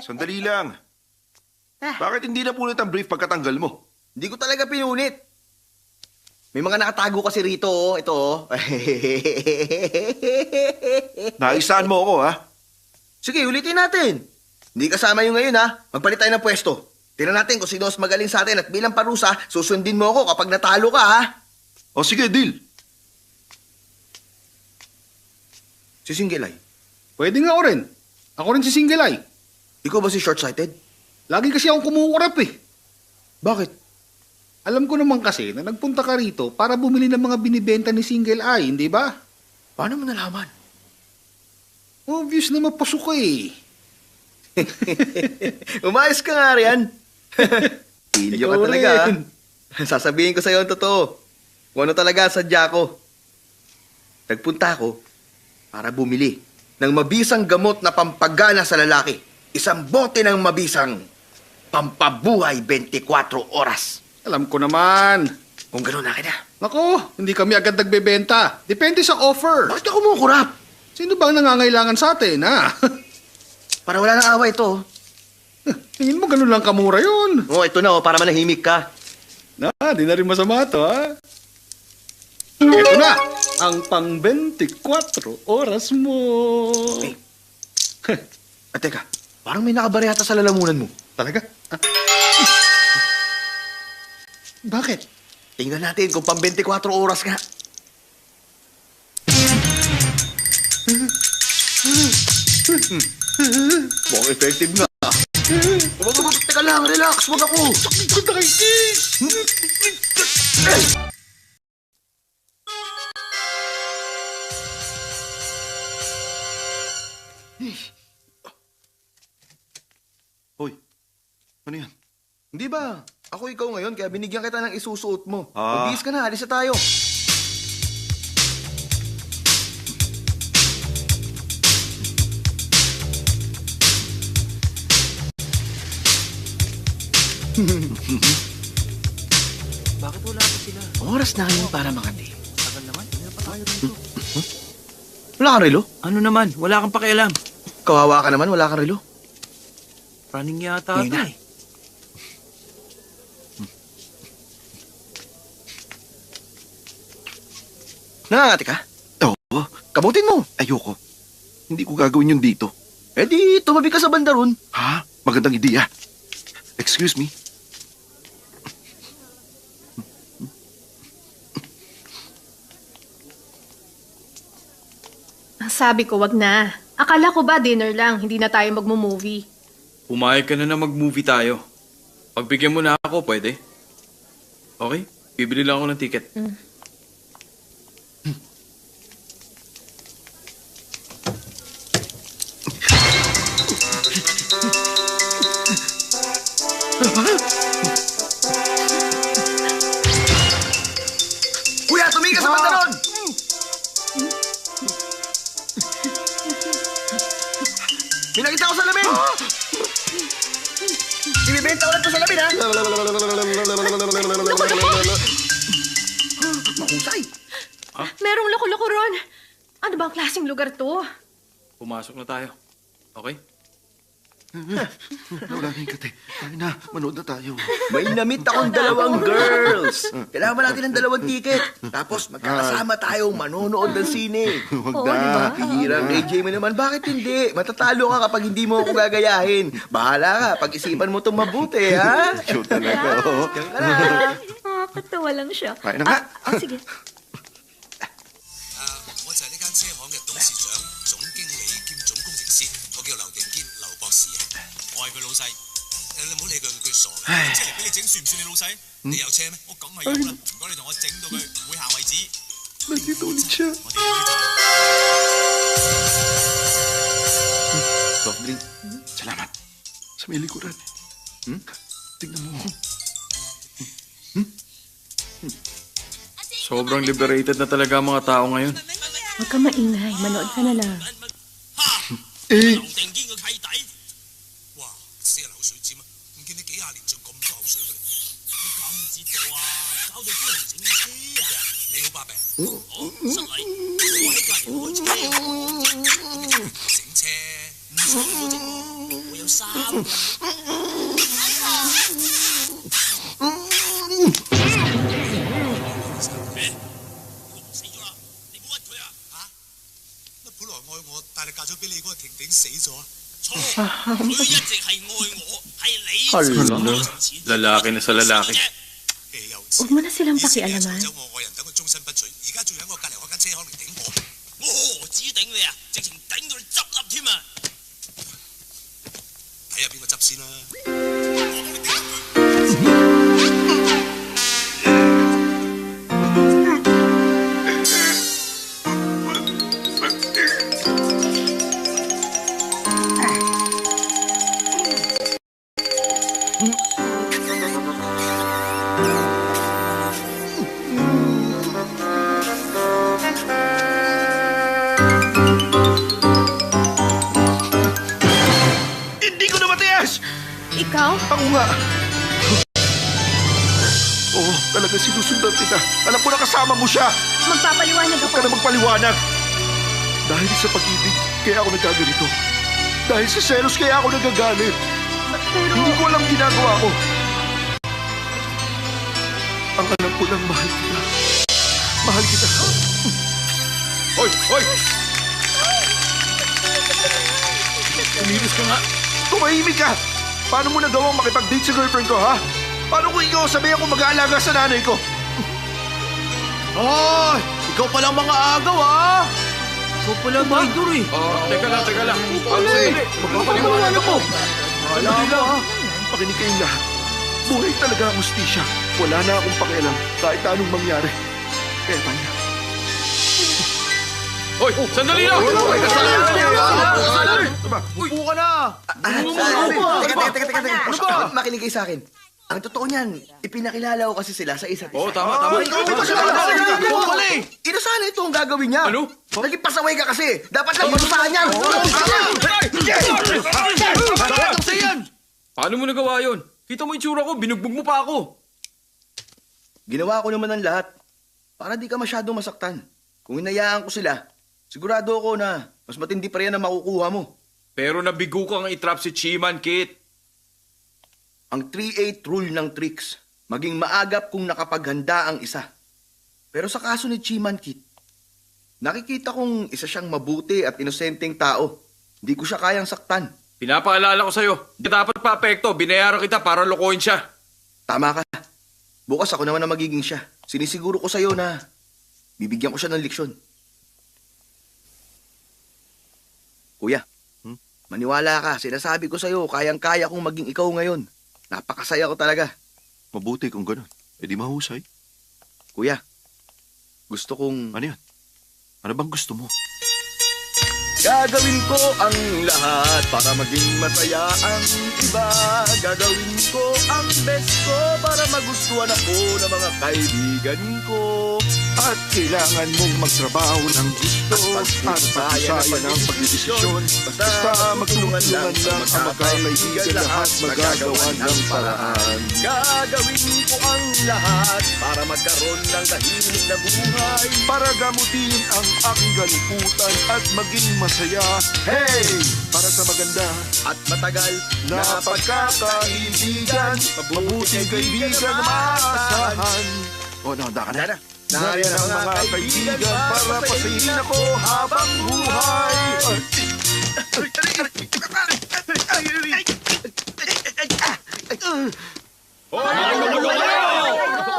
Sandali lang. Bakit hindi na punit ang brief pagkatanggal mo? Hindi ko talaga pinunit. May mga nakatago kasi rito, oh. Ito, oh. Naisaan mo ako, ha? Sige, ulitin natin. Hindi kasama yung ngayon, ha? Magpalit tayo ng pwesto. Tingnan natin kung sino mas magaling sa atin at bilang parusa, susundin mo ako kapag natalo ka, ha? O sige, deal. Si Single Eye. Pwede nga ako rin. Ako rin si Single Eye. Ikaw ba si Short-Sighted? Lagi kasi akong kumukurap eh. Bakit? Alam ko naman kasi na nagpunta ka rito para bumili ng mga binibenta ni Single Eye, hindi ba? Paano mo nalaman? Obvious na mapasok ka eh. Umayos ka nga riyan. Pilyo ka Ikaw talaga, ha? rin. Sasabihin ko sa'yo ang totoo. Kung ano talaga ang sadya ko. Nagpunta ako para bumili ng mabisang gamot na pampagana sa lalaki. Isang bote ng mabisang pampabuhay 24 oras. Alam ko naman. Kung gano'n na kita. Nako, hindi kami agad nagbebenta. Depende sa offer. Bakit ka kumukurap? Sino bang nangangailangan sa atin, ha? Para wala nang away ito. Tingin mo ganun lang kamura yun. Oh, ito na, oh, para manahimik ka. Di na rin masama to, ha? Ito na, ang pang 24 oras mo. Eh. At teka, parang may nakabara yata sa lalamunan mo. Talaga? Ah. Bakit? Tingnan natin kung pang 24 oras nga. Mukhang effective nga. Teka lang, relax. Huwag ako. Sakit ko na Hoy, ano yan? Hindi ba? Ako ikaw ngayon, kaya binigyan kita ng isusuot mo. Ah. Magbihis ka na, alis na tayo. Bakit wala pa sila? Oras na ngayon para makati. Tagal naman, hindi pa tayo rito. Wala kang relo? Ano naman, wala kang pakialam. Kawawa ka naman, wala kang relo. Running yata Ngayon ito na. eh. Nangangati ka? Oo, Kabutin mo. ayoko. Hindi ko gagawin yun dito. Eh di, tumabi ka sa banda ron. Ha? Magandang ideya. Excuse me? Sabi ko, wag na. Akala ko ba dinner lang, hindi na tayo magmo-movie. Pumayag ka na mag-movie tayo. Pagbigyan mo na ako, pwede? Okay? Bibili lang ako ng ticket. Mahusay. Merong loko-loko ron. Ano ba ang klaseng lugar to? Pumasok na tayo. Okay? Wala na yung kate. Tayo na, manood na tayo. May namit akong dalawang girls. Kailangan ba natin ng dalawang ticket? Tapos magkakasama tayong manonood ng sine. Huwag Oo, na. di ba? Hirang AJ mo naman, bakit hindi? Matatalo ka kapag hindi mo ako gagayahin. Bahala ka, pag-isipan mo itong mabuti, ha? Ikaw talaga, oh. Diyan ka na. Katawa lang siya. Kaya na nga. Sige. 我就係呢間車行嘅董事長、總經理兼總工程師，我叫劉定堅，劉博士啊。我係佢老細。你唔好理佢，佢傻嘅。即係俾你整，算唔算你老細？你有車咩？我梗係有啦。唔該，你同我整到佢會行為止。 Nandito ulit siya. 我哋有呢度。 Soft drink. Salamat. Sa may likuran. Tingnan mo. Sobrang liberated na talaga ang mga tao ngayon. Huwag ka maingay. Manood ka na lang. Eh, 劉定堅個契弟，哇！死人口水尖啊！唔見你幾廿年仲咁多口水嘅，你搞唔知道啊！搞到幫人整車啊！你好把柄，好失禮，我喺隔離開車，整車唔使我整，我有3個。 死咗啦！你冇屈佢啊！嚇！乜本來愛我，但係嫁咗俾你嗰個婷婷死咗啊？錯，佢一直係愛我，係你自己存錢。 Lalaki na sa lalaki. Huwag mo na silang pakialaman. 走我愛人等佢終身不娶，而家仲喺我隔離開間車行嚟頂我，我何止頂你啊，直情頂到你執笠添啊！睇下邊個執先啦。我幫你頂佢。 Hindi ko na matiis! Ikaw? Ako nga. Oo, talaga sinusundan kita. Alam ko na kasama mo siya. Magpapaliwanag Huwag ako. ka na magpaliwanag. Dahil sa pag-ibig, kaya ako nagkaganito. Dahil sa selos, kaya ako nagagalit. Hindi ko alam ginagawa ko. Ang alam ko lang, mahal kita. Mahal kita. Hoy! Hoy! Umilos ka nga. Tumahimik ka! Paano mo nagawang makipag-date sa girlfriend ko, ha? Paano kung ikaw sabihan kung mag-aalaga sa nanay ko? Hoy! Ikaw palang mga agaw, ah! Ikaw palang Maidor, eh. Teka lang, teka lang. Sandali. Magpapaliwanag ako. Sandali lang. Pakinig kayong lahat. Buhay talaga ang hustisya. Wala na akong pakialam kahit anong mangyari. Kaya tayo na. Hoy! Sandali lang! Upo ka na! Teka. Ano ba? Makinig kayo sa akin. Ang totoo niyan, ipinakilala ko kasi sila sa isa't isa. Oo, tama. Inasahan ito ang gagawin niya. Ano? Naging pasaway ka kasi. Dapat lang manusahan niyan. Paano mo nagawa yun? Kita mo yung tsura ko, binugbog mo pa ako. Ginawa ko naman ang lahat para di ka masyadong masaktan. Kung hinayaan ko sila, sigurado ako na mas matindi pa rin ang makukuha mo. Pero nabigo kang itrap si Chiman, Kit. Ang 3-8 rule ng tricks, maging maagap kung nakapaghanda ang isa. Pero sa kaso ni Chiman Kit, nakikita kong isa siyang mabuti at inosenteng tao. Hindi ko siya kayang saktan. Pinapaalala ko sa'yo, di dapat pa-apekto, binayaran kita para lokohin siya. Tama ka. Bukas ako naman na magiging siya. Sinisiguro ko sa'yo na bibigyan ko siya ng leksyon. Kuya, maniwala ka. Sinasabi ko sa'yo, kayang-kaya kong maging ikaw ngayon. Napakasaya ko talaga. mabuti kung gano'n. E di mahusay. Kuya, gusto kong... Ano yan? Ano bang gusto mo? Gagawin ko ang lahat para maging masaya ang iba. Gagawin ko ang best ko para magustuhan ako ng mga kaibigan ko. At kailangan mong magtrabaho ng gusto at pagsayan ng pagdidesisyon. Basta magtulungan lang ang magkakaibigan lahat magagawa ng paraan. Gagawin ko ang lahat para magkaroon ng tahimik na buhay. Para gamutin ang aking kalungkutan at maging masaya. Hey! Para sa maganda At matagal na pagkakaibigan, mabuting kaibigan na maasahan. O, nahanda ka na? Nariyan ang mga kaibigan para pasayin ako habang buhay.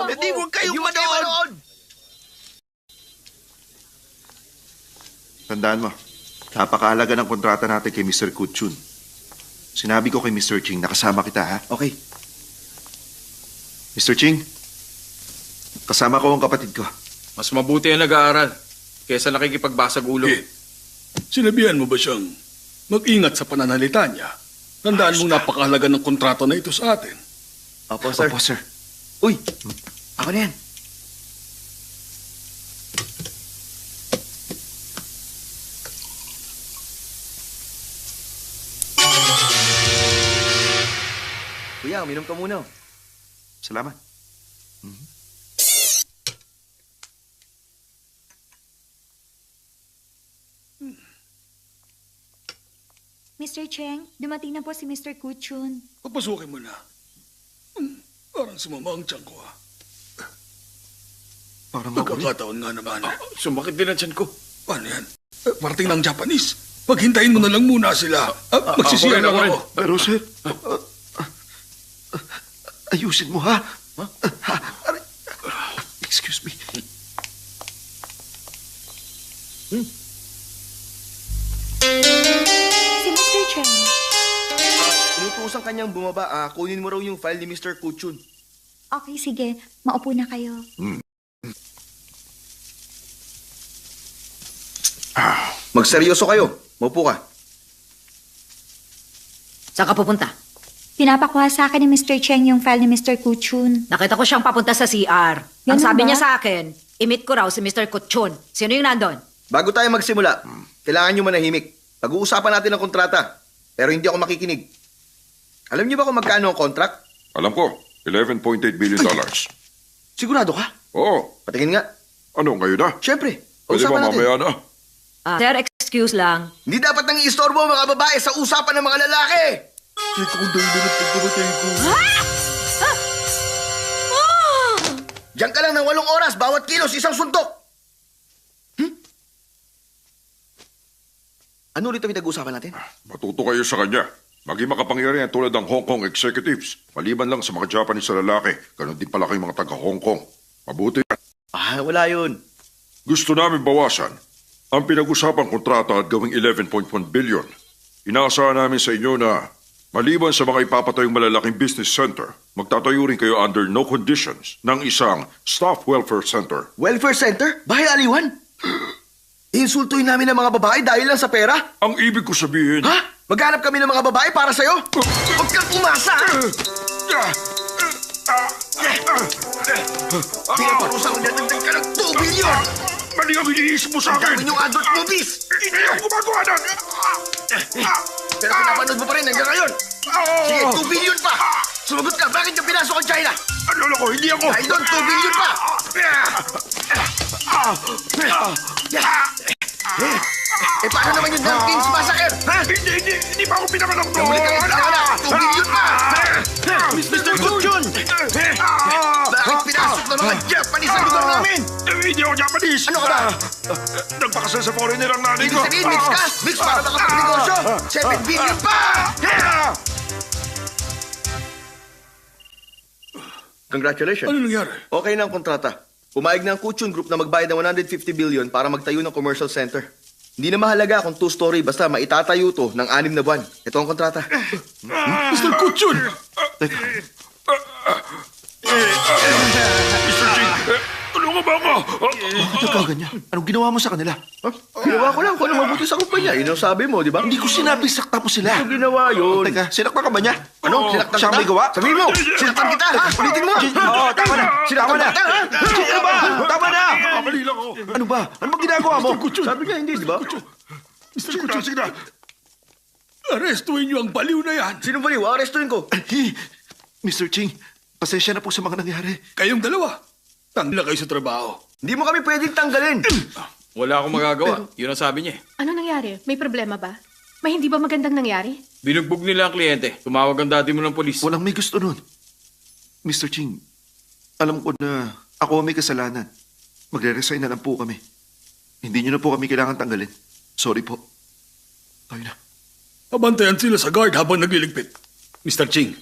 Hindi, huwag kayong manood! Tandaan mo, napakahalaga ng kontrata natin kay Mr. Kutchun. Sinabi ko kay Mr. Ching, nakasama kita, ha? Okay. Mr. Ching, kasama ko ang kapatid ko. Mas mabuti ang nag-aaral kaysa nakikipagbasag ulo. Kit, sinabihan mo ba siyang mag-ingat sa pananalita niya? Tandaan mong napakahalaga ng kontrata na ito sa atin. Opo, sir. Opo, sir. Uy, ako na yan. Kuya, uminom ka muna. Salamat. Mr. Cheng, dumating na po si Mr. Kuchun. Papasukin mo na. Parang sumama ang tiyan ko, ha? Parang ako rin. Pagkakataon nga naman. Sumakit din ang tiyan ko. Paano yan? Parating ng Japanese. Paghintayin mo na lang muna sila. Magsisiyan lang ako. Pero, sir, ayusin mo, ha? Aray. Excuse me. Si Mr. Cheng. Inutusan kanyang bumaba. Kunin mo raw yung file ni Mr. Kuchun. Okay, sige. Maupo na kayo. Magseryoso kayo. Maupo ka. Saan ka pupunta? Pinapakuha sa akin ni Mr. Cheng yung file ni Mr. Kuchun. Nakita ko siyang papunta sa CR. Ang Ganun sabi ba? niya sa akin, imit ko raw si Mr. Kutchun. Sino yung nandun? Bago tayo magsimula, kailangan nyo manahimik. Pag-uusapan natin ang kontrata. Pero hindi ako makikinig. Alam niyo ba kung magkano ang contract? Alam ko, $11.8 billion. Sigurado ka? Oo. Patingin nga. Ano, ngayon na? Siyempre. Pwede Usapan ba natin. mamaya na? Sir, excuse lang. Hindi dapat nang iistorbo ang mga babae sa usapan ng mga lalaki. Diyan ka lang ng 8 oras, bawat kilos, isang suntok. Ano ulit ang pinag-uusapan natin? Matuto kayo sa kanya. Maging makapangyarihan tulad ng Hong Kong executives. Maliban lang sa mga Japanese na lalaki, ganun din pala kayong mga taga-Hong Kong. Mabuti yan. Wala yun. Gusto namin bawasan ang pinag-usapang kontrata at gawing 11.1 billion. Inaasahan namin sa inyo na maliban sa mga ipapatayong malalaking business center, magtatayo rin kayo under no conditions ng isang staff welfare center. Welfare center? Bahay aliwan? Insultuin namin ang mga babae dahil lang sa pera? Ang ibig ko sabihin... Ha? Maghanap kami ng mga babae para sa'yo? Huwag kang umasa! Pinaparusa ko dadagdag ka ng 2 billion! Mali ang iniisip mo sa akin! Gawin yung adult movies! Hindi ako gumagawa nun! Pero pinapanood mo pa rin hanggang ngayon! Sige, 2 billion pa! Sumagot ka, bakit yung pinasok ang China? Ano ko, hindi ako! Dahil doon, 2 billion pa! Paano naman yung Dumpkins Massacre? Ha? Hindi pa ako pinakanak doon! Kamuli ka rin pinakanak! 2 billion pa! Mr. Kuchun! Bakit pinasok ng mga Japanese sa lugar namin? Hindi ako Japanese! Ano ka ba? Nagpakasal sa foreigner ang nanay Ibig ko! sabihin, mix ka! Mix para makapag-negosyo! 7 billion pa! Congratulations. Ano nangyari? Okay na ang kontrata. Pumayag na ang Kuchun Group na magbayad ng 150 billion para magtayo ng commercial center. Hindi na mahalaga kung 2-story basta maitatayo to ng 6 na buwan. Ito ang kontrata. Mr. Kuchun! Mr. Ching, tulungan ba ako? Bakit nagkaganyan? Anong ginawa mo sa kanila? Ginawa ko lang kung ano mabuti sa kumpanya. Yun ang sabi mo, di ba? Hindi ko sinabi sakta mo sila. Ano ginawa yun? Teka, sinaktan ka ba niya? Ano? Sinaktan Siya ang kita? may gawa? Sabihin mo! Sinaktan kita, ha? Ulitin mo! Oo, tama na! Sinaktan na! Ano ba? Tama na! Kamali lang ako. Ano ba? Ano ba ginagawa mo? Sabi niya hindi, di ba? Sige na, sige na. Arestuin niyo ang baliw na yan. Sino ba niyo? Arestuin ko. Mr. Ching, pasensya na po sa mga nangyari. Kayong dalawa, tangla kayo sa trabaho. Hindi mo kami pwedeng tanggalin. Wala akong magagawa. Yun ang sabi niya eh. Ano nangyari? May problema ba? May hindi ba magandang nangyari? Binugbog nila ang kliyente. Tumawag ang dati mo ng polis. Walang may gusto nun. Mr. Ching, alam ko na ako ang may kasalanan. Magre-resign na lang po kami. Hindi niyo na po kami kailangan tanggalin. Sorry po. Tayo na. Abantayan sila sa guard habang nagliligpit. Mr. Ching.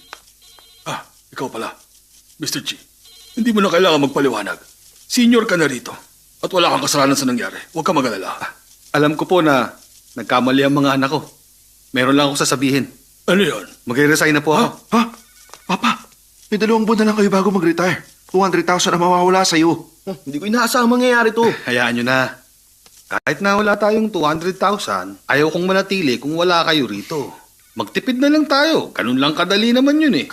Ikaw pala. Mr. Ching, hindi mo na kailangan magpaliwanag. Senior ka na rito. At wala kang kasalanan sa nangyari. Huwag ka mag-alala. Alam ko po na nagkamali ang mga anak ko. Meron lang ako sasabihin. Ano yun? Magre-resign na po ako. Ha? Papa, may 2 buwan na lang kayo bago mag-retire. 200,000 na mawawala sa'yo. Hindi ko inaasahang mangyayari to. Hayaan nyo na. Kahit na wala tayong 200,000, ayaw kong manatili kung wala kayo rito. Magtipid na lang tayo. Ganun lang kadali naman yun eh.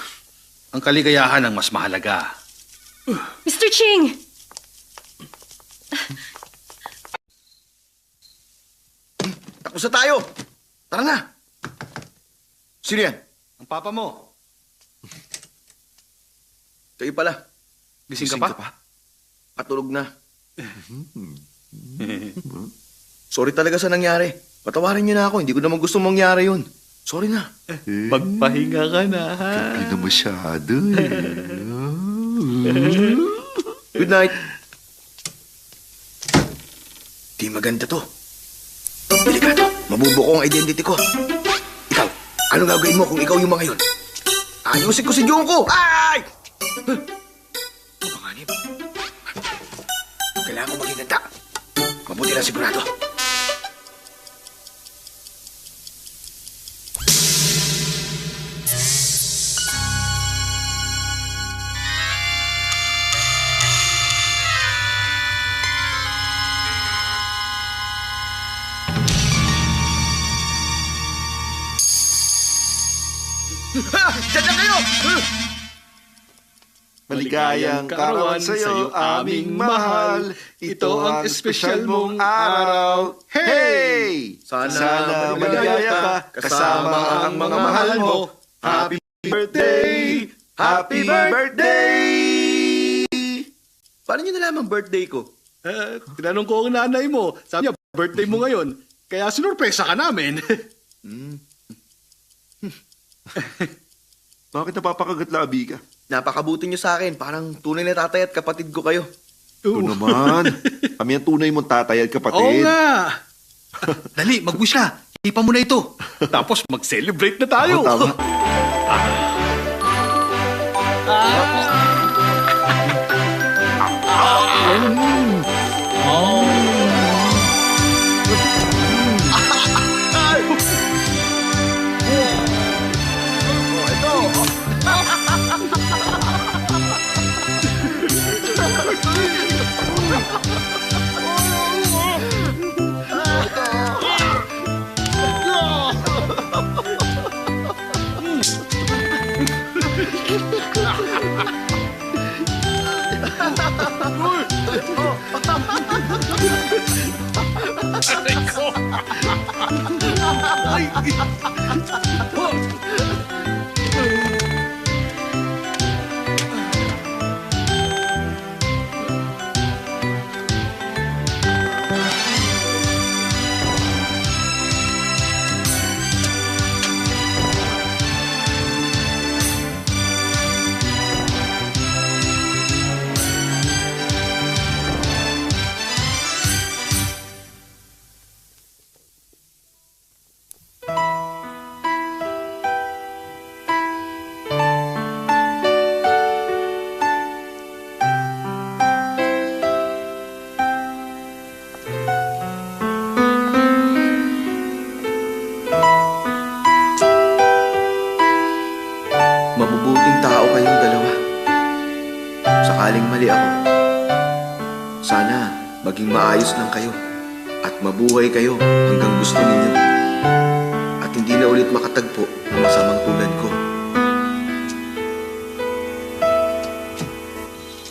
Ang kaligayahan ang mas mahalaga. Mr. Ching! Tapos na tayo. Tara na. Sino yan? Ang papa mo. Kayo pala. Gising ka pa? Patulog na. Sorry talaga sa nangyari. Patawarin niyo na ako. Hindi ko naman gusto mangyari yun. Sorry na. Magpahinga ka na, ha? Hindi na masyado Good night. Di maganda to. Delikado. Mabubuko ang identity ko. Ikaw, ano gagawin mo kung ikaw yung mga yun? Ayusin ko si Junko! Ay! Mapanganib. Kailangan ko maging ganda. Mabuti lang sigurado. Diyan na kayo! Maligayang karawan sa'yo, aming mahal. Ito ang espesyal mong araw. Hey! Sana maligaya ka kasama ang mga mahal mo. Happy birthday! Happy birthday! Paano niyo nalaman birthday ko? Tinanong ko ang nanay mo. Sabi niya, birthday mo ngayon. Kaya sinurpresa ka namin. Bakit napapakagat-labi ka? Napakabuti niyo sa akin. Parang tunay na tatay at kapatid ko kayo. Ito naman. Kami ang tunay mong tatay at Oo kapatid. nga. Dali, mag-wish na. Ipa mo na ito. Tapos mag-celebrate na tayo. Oo, tama. Mabubuting tao kayong dalawa. Sakaling mali ako, sana maging maayos lang kayo At mabuhay kayo hanggang gusto ninyo. At hindi na ulit makatagpo ng masamang tulad ko.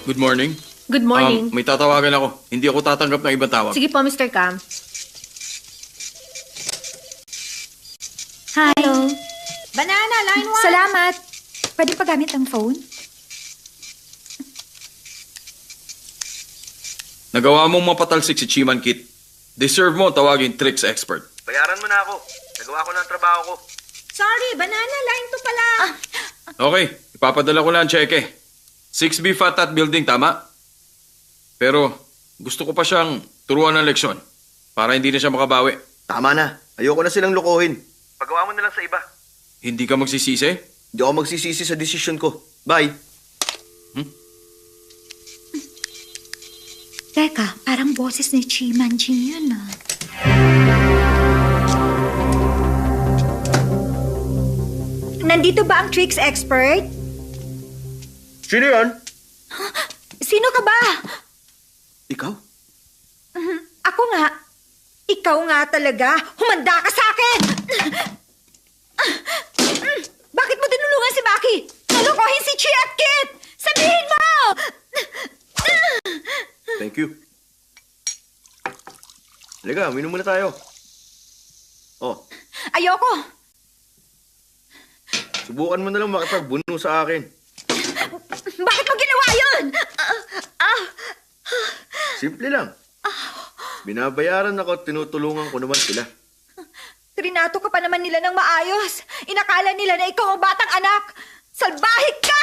Good morning. Good morning. May tatawagan ako. Hindi ako tatanggap ng ibang tawag. Sige po, Mr. Cam. Hi. Hello. Banana, line 1. Salamat. Pwede pa gamit ang phone? Nagawa mong mapatalsik si Chiman Kit. Deserve mo tawagin tricks expert. Bayaran mo na ako. Nagawa ko na ang trabaho ko. Sorry, banana, line 2 pala. Okay, ipapadala ko lang ang cheque. 6B Fatat Building, tama? Pero gusto ko pa siyang turuan ng leksyon para hindi na siya makabawi. Tama na. Ayoko na silang lokohin. Pagawa mo na lang sa iba. Hindi ka magsisisi? Hindi ako magsisisi sa desisyon ko. Bye. Teka, parang boses ni Chi Manjin yun ah. Nandito ba ang tricks expert? Sino yan? Sino ka ba? Ikaw? Ako nga. Ikaw nga talaga. Humanda ka sa akin! Bakit mo tinulungan si Maki? Nalukohin si Chi at Kit! Sabihin mo! Thank you. Halika, uminom muna tayo. Oh, Ayoko. subukan mo na lang makipagbuno sa akin. Bakit mo ginawa yun? Simple lang. Binabayaran ako at tinutulungan ko naman sila. Trinato ka pa naman nila ng maayos. Inakala nila na ikaw ang batang anak. Salbahik ka!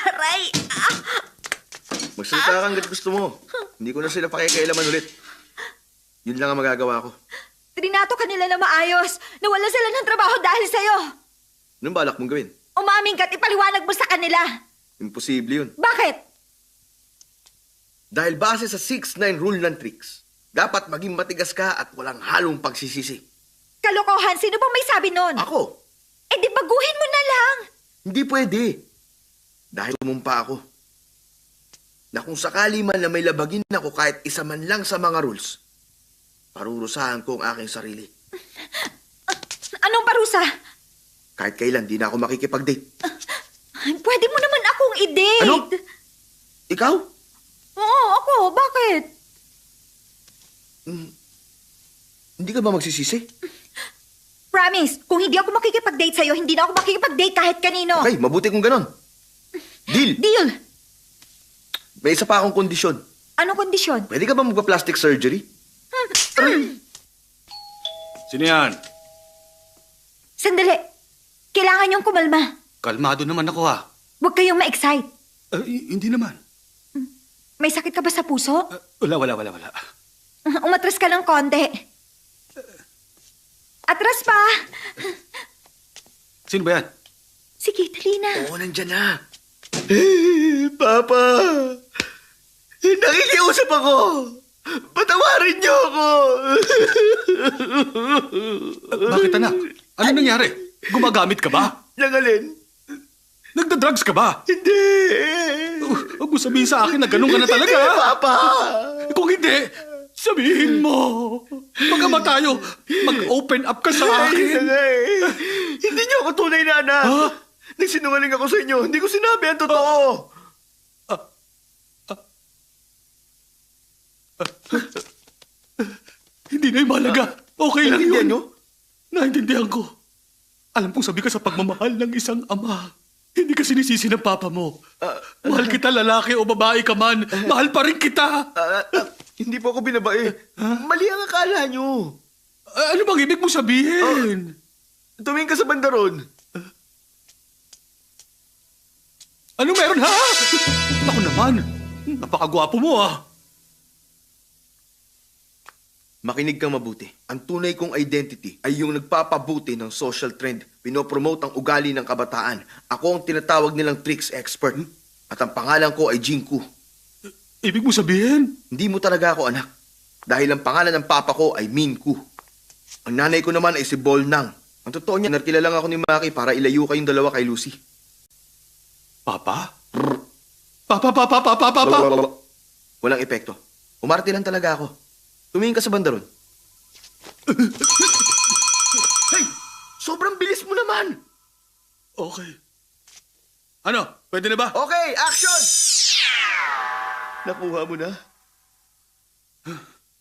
Aray! Magsalita kang hanggat gusto mo. Hindi ko na sila pakikailaman ulit. Yun lang ang magagawa ko. Trinato ka nila ng maayos. Nawala sila ng trabaho dahil sa'yo. Anong balak mong gawin? Umaming ka't ipaliwanag mo sa kanila. Imposible yun. Bakit? Dahil base sa 6-9 rule ng tricks, dapat maging matigas ka at walang halong pagsisisi. Kalokohan, sino bang may sabi nun? Ako? Eh di baguhin mo na lang. Hindi pwede. Dahil umumpa ako. Na kung sakali man na may labagin ako kahit isa man lang sa mga rules, parurusahan ko ang aking sarili. Anong parusa? Kahit kailan, di na ako makikipag-date. Pwede mo naman akong i-date. Ano? Ikaw? Oo, ako. Bakit? Hindi ka ba magsisisi? Promise, kung hindi ako makikipag-date sa'yo, hindi na ako makikipag-date kahit kanino. Okay, mabuti kung ganon. Deal! Deal! May isa pa akong kondisyon. Anong kondisyon? Pwede ka ba magpa-plastic surgery? Sino yan? Sandali. Kailangan niyong kumalma. Kalmado naman ako ha. Huwag kayong ma-excite. Hindi naman. May sakit ka ba sa puso? Wala. Umatras ka ng konti. Atras pa. Sino ba yan? Sige, dali na. Oo, nandyan na. Papa! Nakikiusap ako! Patawarin niyo ako! Bakit anak? Ano nangyari? Gumagamit ka ba? Nangalin? Nagda-drugs ka ba? Hindi! Huwag mo sabihin sa akin na ganun ka na talaga. Hindi, Papa! Kung hindi, sabihin mo. Magkama tayo. Mag-open up ka sa akin. Hindi niyo ako tunay na anak. Ha? Nagsinungaling ako sa inyo. Hindi ko sinabi ang totoo. Hindi na yung mahalaga. Okay lang yun. Naintindihan niyo? Naintindihan ko. Alam kong sabi ka sa pagmamahal ng isang ama. Hindi ka sinisisi ng papa mo. Mahal kita, lalaki o babae ka man. Mahal pa rin kita. Hindi po ako binabae. Mali ang akala niyo. Ano bang ibig mo sabihin? Tumingin ka sa bandaron. Ano meron ha? Ako naman. Napakagwapo mo ah. Makinig kang mabuti. Ang tunay kong identity ay yung nagpapabuti ng social trend. Pinopromote ang ugali ng kabataan. Ako ang tinatawag nilang tricks expert. At ang pangalan ko ay Jinku. Ibig mo sabihin? Hindi mo talaga ako anak. Dahil ang pangalan ng papa ko ay Minku. Ang nanay ko naman ay si Bolnang. Ang totoo niya, narkila lang ako ni Maki para ilayo kayong dalawa kay Lucy. Papa? Papa? Walang epekto. Umarte lang talaga ako. Tumingin ka sa banda ron. Hey! Sobrang bilis mo naman! Okay. Ano? Pwede na ba? Okay, action! Nakuha mo na?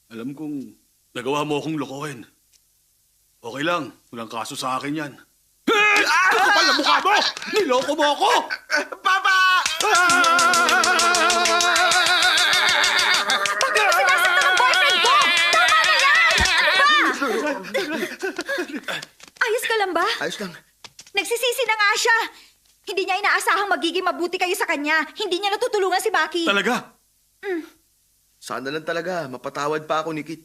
Alam kong nagawa mo akong lokohin. Okay lang. Walang kaso sa akin yan. Kapal na mukha mo! Niloko mo ako! Papa! Ayos ka lang ba? Ayos lang. Nagsisisi na nga siya. Hindi niya inaasahang magiging mabuti kayo sa kanya. Hindi niya natutulungan si Maki. Talaga? Sana lang talaga, mapatawad pa ako ni Kit.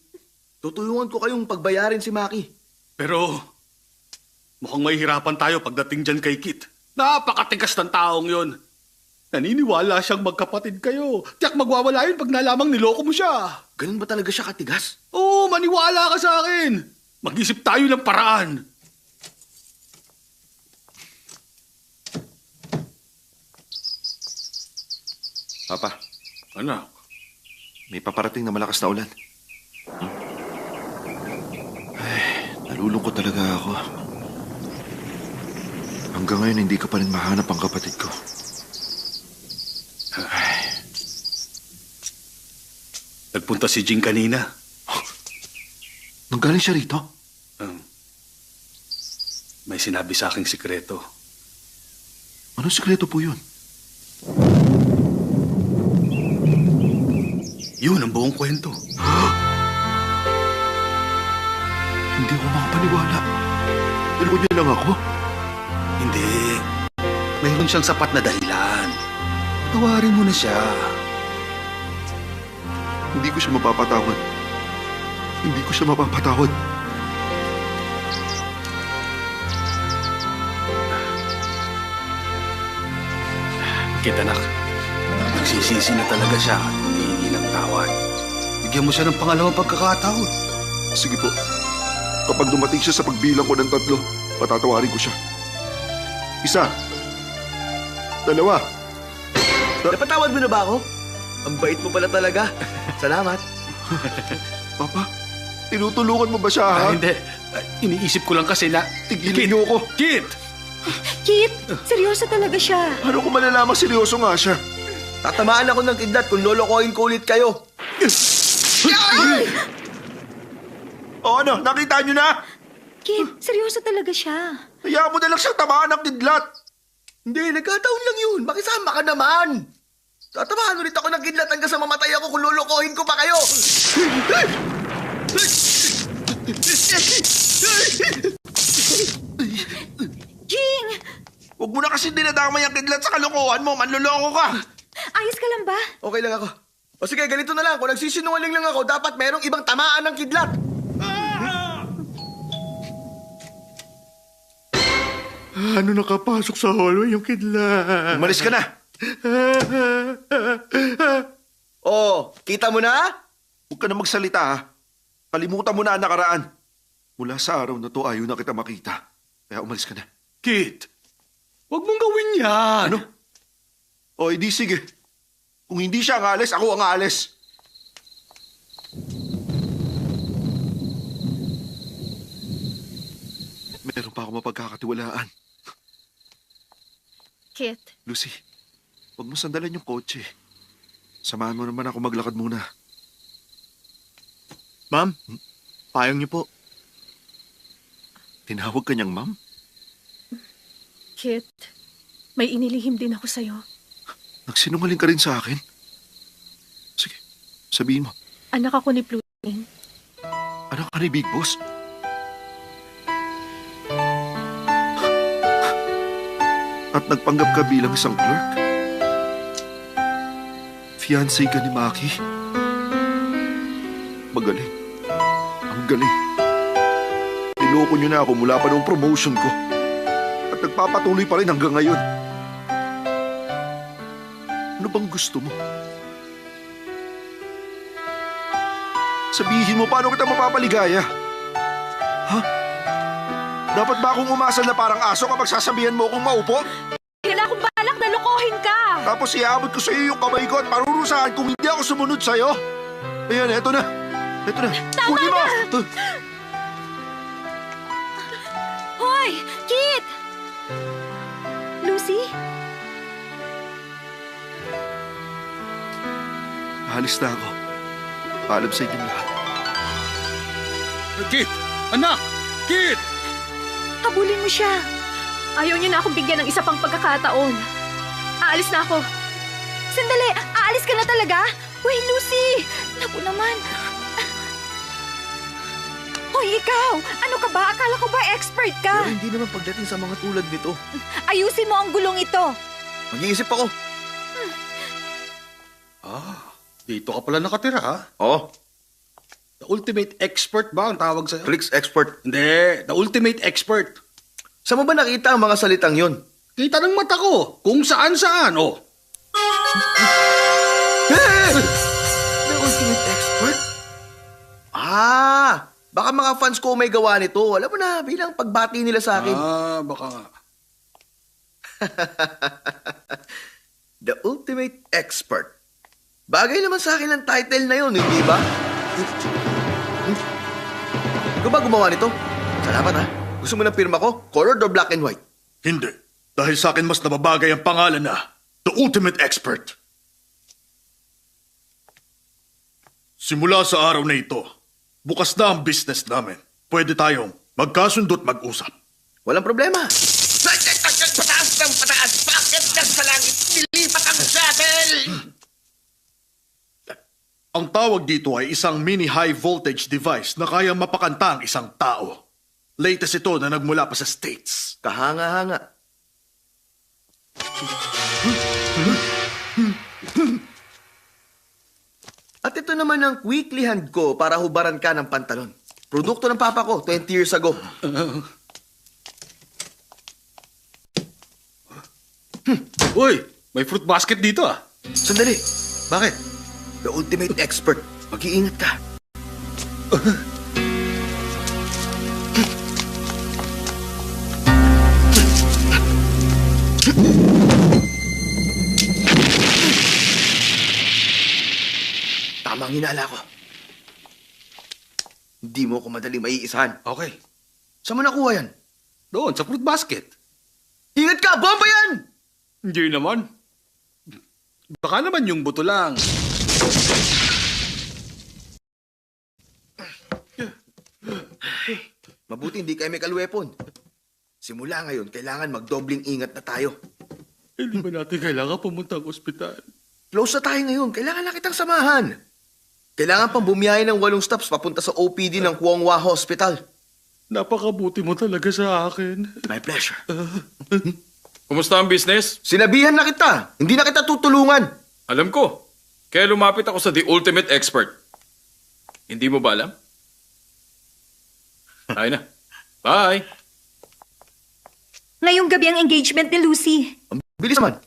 Tutulungan ko kayong pagbayarin si Maki. Pero mukhang mahihirapan tayo pagdating dyan kay Kit. Napakatigas ng taong yon. Naniniwala siyang magkapatid kayo. Tiyak magwawala yun pag nalamang niloko mo siya. Ganun ba talaga siya katigas? Oo, maniwala ka sa akin. Mag-isip tayo ng paraan. Papa, Ano? may paparating na malakas na ulan. Ay, nalulungkot talaga ako. Hanggang ngayon hindi ko pa rin mahanap ang kapatid ko. Nagpunta si Jing kanina. Nanggaling siya rito? May sinabi sa aking sikreto. Anong sikreto po yun? Yun ang buong kwento. Hindi ako makapaniwala. Niloko niya lang ako. Hindi. Mayroon siyang sapat na dahilan. Tawarin mo na siya. Hindi ko siya mapapatawad. Hindi ko siya mapapatawad. Kit, anak. Nagsisisi na talaga siya at humihingi ng tawad. Bigyan mo siya ng pangalawang pagkakataon. Sige po. Kapag dumating siya sa pagbilang ko ng 3, patatawarin ko siya. 1, 2. Napatawad mo na ba ako? Ang bait mo pala talaga. Salamat. Papa, tinutulungan mo ba siya, ha? Hindi. Iniisip ko lang kasi na... Tigilan niyo ako. Kit! Kit, seryoso talaga siya. Paano ko malalaman seryoso nga siya? Tatamaan ako ng kidlat kung lolokohin ko ulit kayo. O ano, nakita niyo na? Kit, seryoso talaga siya. Hayaan mo na lang siyang tamaan ng kidlat. Hindi, nagkataon lang yun. Makisama ka naman. Tatamaan ulit ako ng kidlat hanggang sa mamatay ako kung lolokohin ko pa kayo. Jing! Huwag mo na kasi dinadamay ang kidlat sa kalokohan mo. Manloloko ka. Ayos ka lang ba? Okay lang ako. O sige, ganito na lang. Kung nagsisinungaling lang ako, dapat merong ibang tamaan ng kidlat. Ano nakapasok sa hallway yung kidlat? Umalis ka na. Oh, kita mo na? Huwag ka na magsalita, ha? Kalimutan mo na ang nakaraan. Mula sa araw na to, ayaw na kita makita. Kaya umalis ka na. Kit! Huwag mong gawin yan! Ano? O, edi sige. Kung hindi siya ang alis, ako ang alis. Meron pa ako mapagkakatiwalaan. Kit, Lucy, huwag mo sandalan yung kotse. Samahan mo naman ako maglakad muna. Ma'am, payong niyo po. Tinawag ka niyang ma'am? Kit, may inilihim din ako sa'yo. Nagsinungaling ka rin sa akin? Sige, sabihin mo. Anak ako ni Pluting. Anak ka ni Big Boss? At nagpanggap ka bilang isang clerk? Fiancé ka ni Maki? Magaling. Ang galing. Niloko niyo na ako mula pa noong promotion ko. At nagpapatuloy pa rin hanggang ngayon. Ano bang gusto mo? Sabihin mo paano kita mapapaligaya? Ha? Dapat ba akong umasal na parang aso kapag sasabihan mo akong maupo? Wala akong balak na lokohin ka! Tapos iabot ko sa iyo yung kamay ko at parurusahan kung hindi ako sumunod sa'yo? Ayan, eto na. Ito na. Tama Kunin mo! na! Hoy! Kit! Lucy? Alis na ako. Paalam sa inyong lahat. Kit! Anak! Kit! Habulin mo siya. Ayaw niyo na akong bigyan ng isa pang pagkakataon. Aalis na ako. Sandali, aalis ka na talaga? Uy, Lucy! Naku naman. Hoy, ikaw! Ano ka ba? Akala ko ba expert ka? Pero hindi naman pagdating sa mga tulad nito. Ayusin mo ang gulong ito. Mag-iisip ako. Dito ka pala nakatira, ha? Oo. The ultimate expert ba ang tawag sa'yo? Flix expert. Hindi, the ultimate expert. Saan mo ba nakita ang mga salitang yon? Kita ng mata ko, kung saan-saan, oh. The ultimate expert? Baka mga fans ko may gawa nito. Alam mo na, bilang pagbati nila sa akin. Baka nga. The ultimate expert. Bagay naman sa akin ang title na yun, hindi ba? Ikaw ba gumawa nito? Salamat ha. Gusto mo ng pirma ko? Colored or black and white? Hindi. Dahil sa akin mas nababagay ang pangalan na The Ultimate Expert. Simula sa araw na ito, bukas na ang business namin. Pwede tayong magkasundo't mag-usap. Walang problema. Pataas ng pataas! Bakit ka sa langit? Nilipat ang shuttle! Ang tawag dito ay isang mini high voltage device na kayang mapakanta ang isang tao. Latest ito na nagmula pa sa States. Kahanga-hanga. At ito naman ang weekly hand ko para hubaran ka ng pantalon. Produkto ng papa ko 20 years ago. Uy, may fruit basket dito, ah. Sandali. Bakit? The ultimate expert. Mag-iingat ka. Tama ang hinala ko. Hindi mo ako madali maiisahan. Okay. Saan mo nakuha yan? Doon, sa fruit basket. Ingat ka! Bomba yan! Hindi naman. Baka naman yung buto lang. Mabuti hindi kayo chemical weapon. Simula ngayon, kailangan magdobling ingat na tayo. Hindi ba natin kailangan pumunta ang ospital? Close na tayo ngayon. Kailangan na kitang samahan. Kailangan pang bumiyahe ng 8 stops papunta sa OPD ng Kwongwa Hospital. Napakabuti mo talaga sa akin. My pleasure. Kumusta ang business? Sinabihan na kita. Hindi na kita tutulungan. Alam ko. Kaya lumapit ako sa The Ultimate Expert. Hindi mo ba alam? Tayo na. Bye! Ngayong gabi ang engagement ni Lucy. Bilis naman.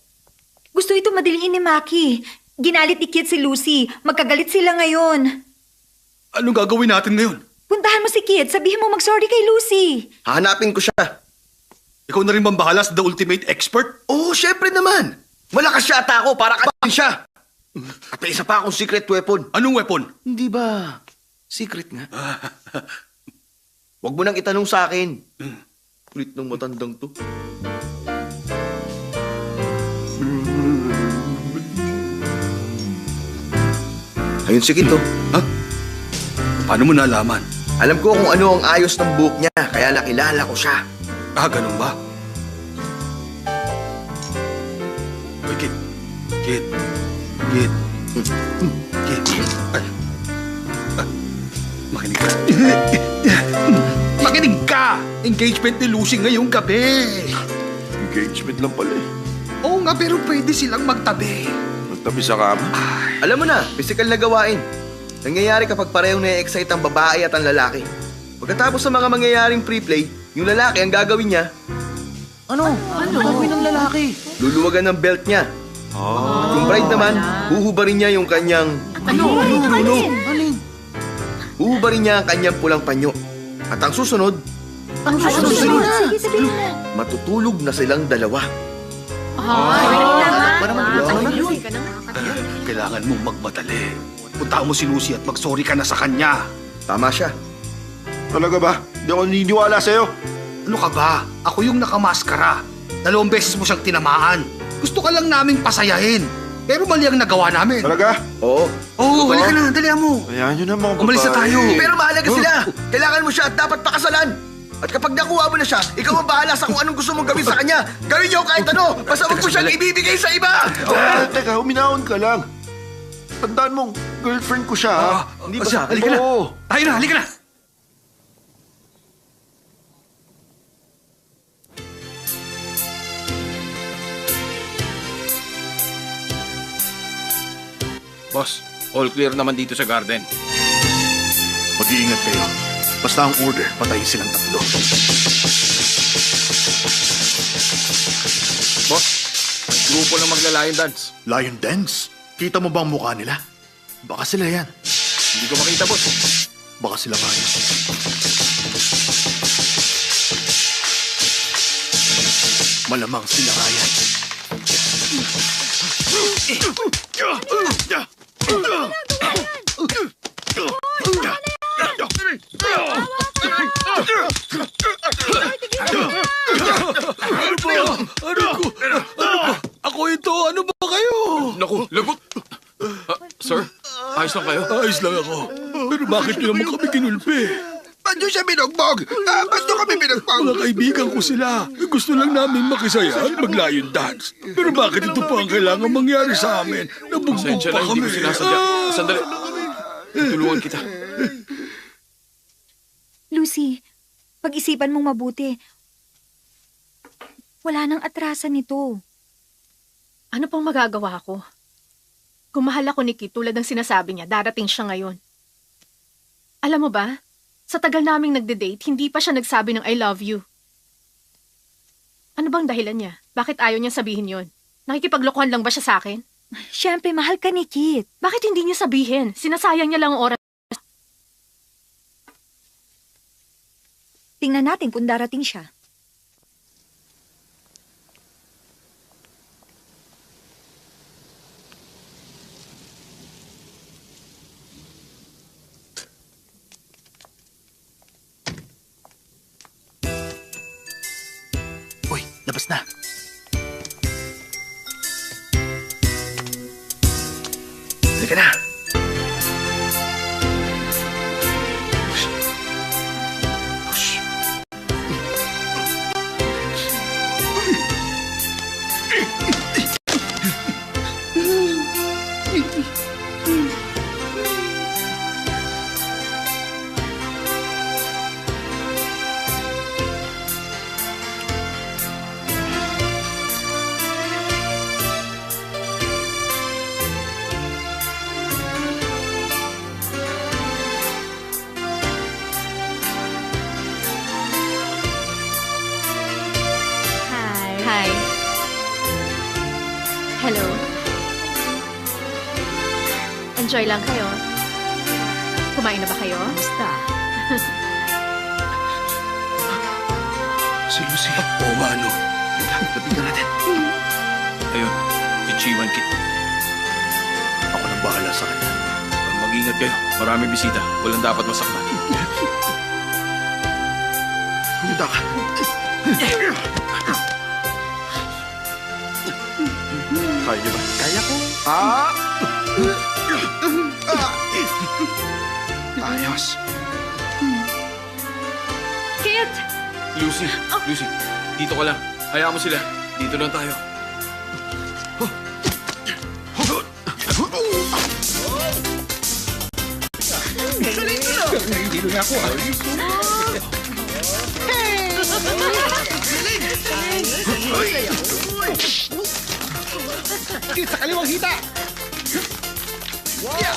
Gusto ito madiliin ni Maki. Ginalit ni Kit si Lucy. Magkagalit sila ngayon. Anong gagawin natin ngayon? Puntahan mo si Kit. Sabihin mo mag-sorry kay Lucy. Hahanapin ko siya. Ikaw na rin bang bahala sa The Ultimate Expert? Oo, syempre naman. Malakas yata ako para kain siya. At may isa pa akong secret weapon. Anong weapon? Hindi ba? Secret nga. Huwag mo nang itanong sa akin. Kulit ng matandang to. Ayun si Kito. Ha? Paano mo nalaman? Alam ko kung ano ang ayos ng buhok niya, kaya nakilala ko siya. Ganun ba? Uy, Kit. Kit. Kit. Kit. Ay. Makinig ka. Makinig ka! Engagement ni Lucy ngayong gabi. Engagement lang pala eh. Oo nga, pero pwede silang magtabi. Magtabi sa kama. Alam mo na, physical na gawain. Nangyayari kapag parehong na-excite ang babae at ang lalaki. Pagkatapos sa mga mangyayaring pre-play, yung lalaki ang gagawin niya, Ano gagawin ng lalaki? Luluwagan ng belt niya. At yung bride naman, huhubarin niya yung kanyang... Alin? Huhubarin niya ang kanyang pulang panyo. At ang susunod, Sige, sabihin na. matutulog na silang dalawa. Kailangan mong magmadali. puntahan mo si Lucy at mag-sorry ka na sa kanya. Tama siya. Talaga ba? Hindi ako naniniwala sa'yo. Ano ka ba? Ako yung nakamaskara. 2 beses mo siyang tinamaan. Gusto ka lang naming pasayahin. Pero mali ang nagawa namin. Talaga? Oo. Oo, halika na. Dalihan mo. Hayaan nyo na mga babae. Umalis na tayo. Pero mahalaga sila. Kailangan mo siya at dapat pakasalan. At kapag nakuha mo na siya, ikaw ang bahala sa kung anong gusto mong gawin sa kanya. Gawin niyo kahit ano. Basta huwag mo siyang ibibigay sa iba. Teka, uminahon ka lang. Tandaan mong girlfriend ko siya, ha? Hindi ba sa akin? Halika na. Oo. Tayo na, halika na. Boss, all clear naman dito sa garden. Mag-iingat kayo. Basta ang order, patayin silang 3. Boss, may grupo ng magla-lion dance. Lion dance? Kita mo ba ang mukha nila? Baka sila yan. Hindi ko makita, boss. Baka sila nga yan. Malamang sila nga yan. Ako ito, ano ba kayo? Naku, lagot! Sir, ayos lang kayo? Ayos lang ako. Pero bakit nyo naman kami kinulpi? Ba't nyo siya binugbog? Ba't nyo kami binugbog? Mga kaibigan ko sila. Gusto lang namin makisaya at mag-lion dance. Pero bakit ito pa ang kailangan mangyari sa amin? Nabugbog Pasensya pa na, hindi kami. ko sinasadya. Sandali. Tulungan kita. Lucy, pag-isipan mong mabuti. Wala nang atrasan nito. Ano pang magagawa ko? Kung mahal ako ni Kit tulad ng sinasabi niya, darating siya ngayon. Alam mo ba, sa tagal naming nagde-date, hindi pa siya nagsabi ng I love you. Ano bang dahilan niya? Bakit ayaw niya sabihin yon? Nakikipaglokohan lang ba siya sa akin? Siyempre, mahal ka ni Kit. Bakit hindi niya sabihin? Sinasayang niya lang ang oras. Tingnan natin kung darating siya. Uy, labas na. Halika na. Hi. Hello. Enjoy lang kayo. Kumain na ba kayo? Basta. Si Lucy. Oo nga, ano? Lapitan natin. Ayun, si Chiwan Kit. Ako nang bahala sa kanya. Mag-ingat kayo. Marami bisita. Walang dapat masaktan. Humita ka. Kaya niyo ba? Kaya ko. Ayos. Kit! Lucy, Lucy, dito ka lang. Hayaan mo sila. Dito lang tayo. Nahihilo na ako, ah. Sa kaliwang hita! Kaya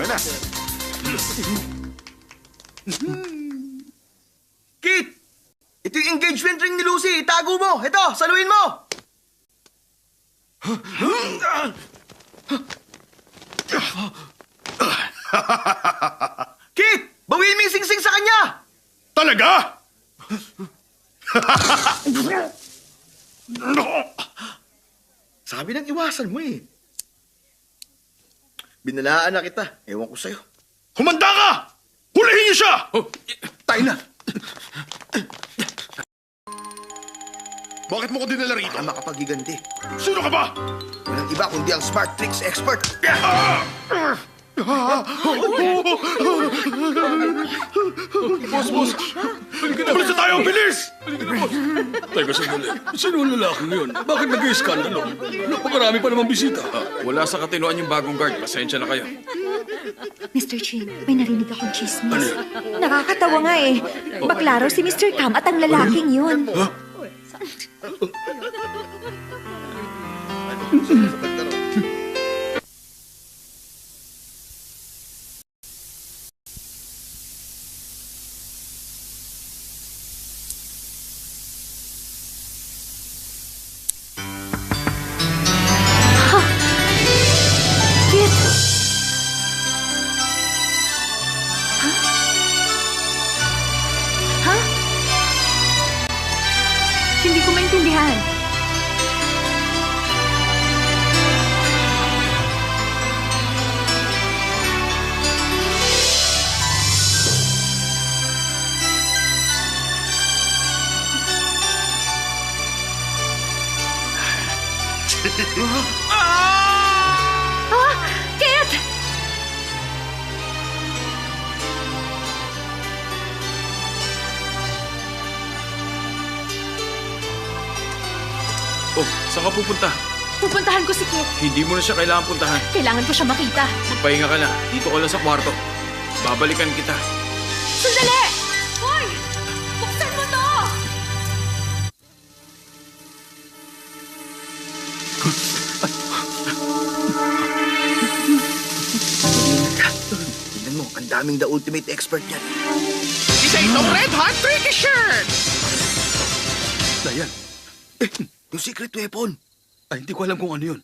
na. Kit! Ito yung engagement ring ni Lucy. Itago mo. Ito, saluhin mo. Kit! Bawiin mo yung sing-sing sa kanya! Talaga? Sabi nang iwasan mo eh. Binalaan na kita. Ewan ko sa'yo. Humanda ka! Hulihin niyo siya! Oh, tayo na. Bakit mo ko dinala rito? Baka makapaghiganti. Sino ka ba? Walang iba kundi ang smart tricks expert. Boss. Umalis na tayo! Bilis! Teka sandali. Sino ang lalaking yun? Bakit nag-iskandalo? Napakarami pa namang bisita. Wala sa katinuan yung bagong guard. Pasensya na kayo. Mr. Chin, may narinig akong chismis. Nakakatawa nga eh. Baklaro si Mr. Cam at ang lalaking yun. Hindi ko maintindihan. Kit! Oh, saan ka pupunta? Pupuntahan ko si Kit. Hindi mo na siya kailangan puntahan. Kailangan ko siya makita. Magpahinga ka na. Dito ka lang sa kwarto. Babalikan kita. Sandali! Hoy! Buksan mo to! Tingnan mo, ang daming the ultimate expert yan. Isa itong red hot tricky shirt! Dayan. Yung secret weapon. Ay, hindi ko alam kung ano yun.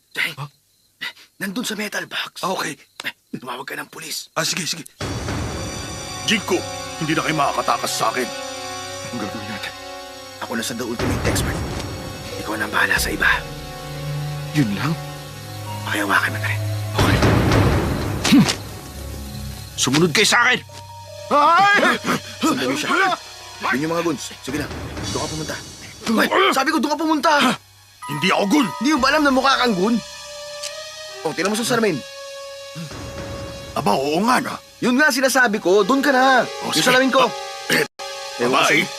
Nandun sa metal box. Okay. Tumawag ka ng pulis. Sige. Jinko, hindi na kayo makakatakas sa akin. Ang gagawin natin? Ako na sa the ultimate expert. Ikaw na ang bahala sa iba. Yun lang? Pakihawakan mo na rin. Okay. Sumunod kayo sa akin! Ay! Sundan niyo siya. Yun yung mga guns. Sige na, doon ka pumunta. Ay, sabi ko doon ka pumunta. Hindi ako gun! Hindi mo ba alam na mukha kang gun? Oh, tinan mo sa salamin. Aba, oo nga na. Yun nga sinasabi ko, doon ka na. Oh, Yung sige. salamin ko. Ewan ko Bye. sa'yo.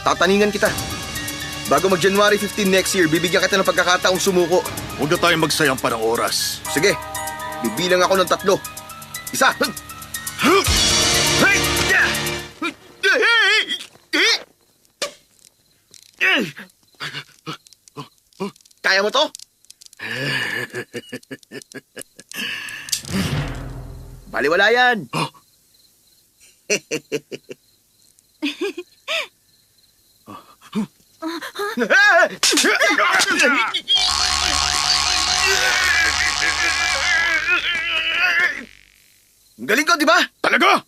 Tataningan kita. Bago mag-January 15 next year, bibigyan kita ng pagkakataong sumuko. Huwag na tayong magsayang pa ng oras. Sige, bibilang ako ng 3. Isa. Kaya mo to? Baliwala yan. Galing ko, di ba? Talaga?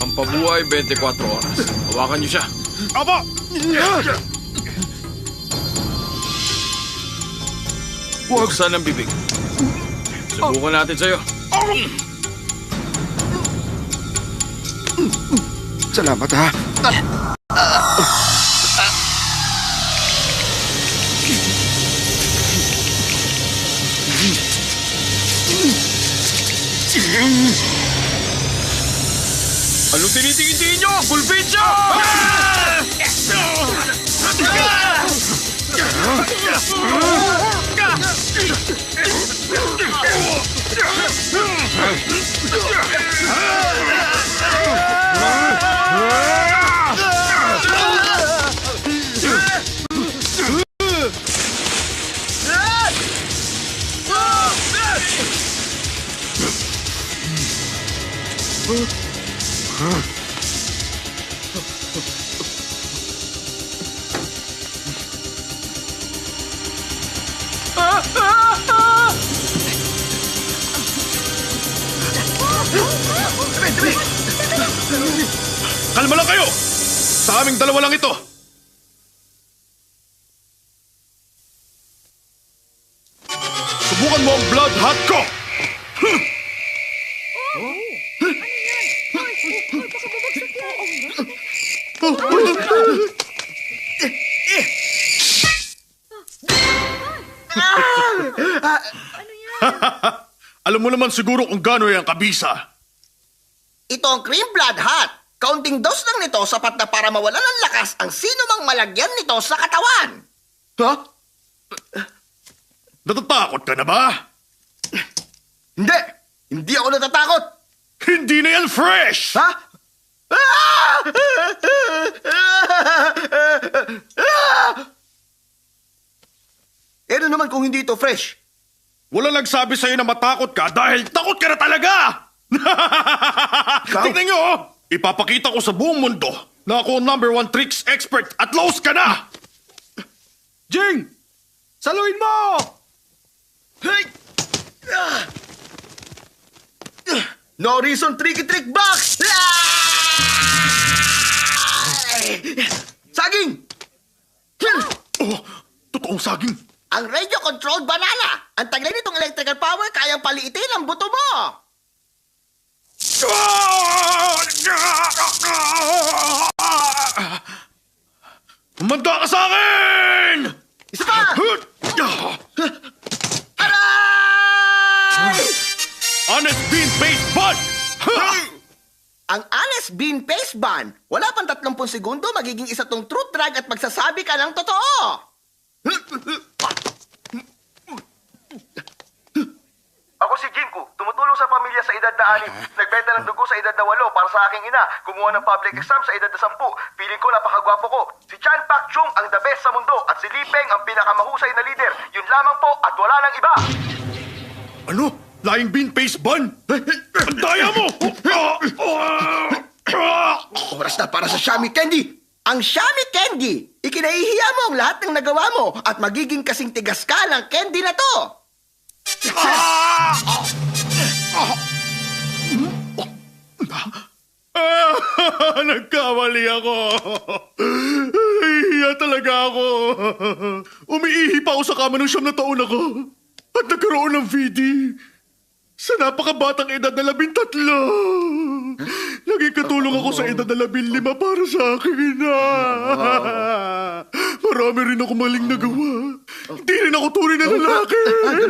Ang pabuhay 24 oras. Hawakan niyo siya. Aba! Buksan ang bibig. Subukan natin sa'yo. Salamat ha. Anong tinitingin niyo? Gulpitsa! Kalma lang kayo! Sa aming dalawa lang ito. Subukan mo ang blood hot ko! Alam mo naman siguro kung gaano yung kabisa. Ito ang cream blood hot. Kaunting dose lang nito sapat na para mawalan ng lakas ang sino mang malagyan nito sa katawan. Ha? Natatakot ka na ba? Hindi! Hindi ako natatakot! Hindi na yan fresh! Ha? Ano naman kung hindi ito fresh? Wala nagsabi sa'yo na matakot ka dahil takot ka na talaga! Tingnan nyo! Oh. Ipapakita ko sa buong mundo na ako ang #1 tricks expert at lost ka na! Jing! Saluin mo! Hey! No reason tricky trick box! Saging! Oh, totoong saging. Ang radio-controlled banana. Ang taglay nitong electrical power kayang paliitin ang buto mo. Umanda ka sa akin! Isa pa! Aray! Honest bean based bun! Ang honest bean paste ban. Wala pang 30 segundo, magiging isa tong truth drag at magsasabi ka ng totoo. Ako si Jinku, tumutulong sa pamilya sa edad na 6. Nagbenta ng dugo sa edad na 8 para sa aking ina. Kumuha ng public exam sa edad na 10. Piling ko napakagwapo ko. Si Chan Pak Chung ang the best sa mundo at si Li Peng ang pinakamahusay na leader. Yun lamang po at wala nang iba. Ano? Lying bean paste bun? Ang daya mo! Oras na para sa Shami Candy. Ang Shami Candy, ikinahihiya mo ang lahat ng nagawa mo at magiging kasing tigas ka ng candy na to. Nagkamali ako. Nahihiya talaga ako. Umiihi pa ako sa kama ng 9 na taon ako. At nagkaroon ng VD. Sa napakabatang edad na 13. Naging katulong ako sa edad na 15 para sa akin. Marami rin ako maling nagawa. Hindi rin ako tunay na lalaki.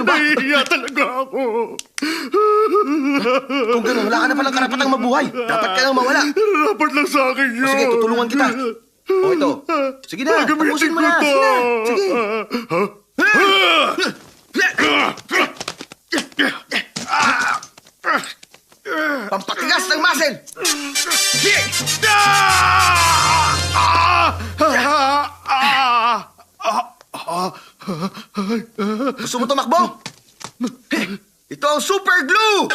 Nahihiya talaga ako. Kung gano'n, wala ka na palang karapatang mabuhay. Dapat ka nang mawala. Dapat lang sa akin yun. O sige, tutulungan kita. O ito. Sige na, tapusin mo na. Sige na. Sige. Pampatigas ng muscle. Gusto mo tumakbo? Ito ang super glue!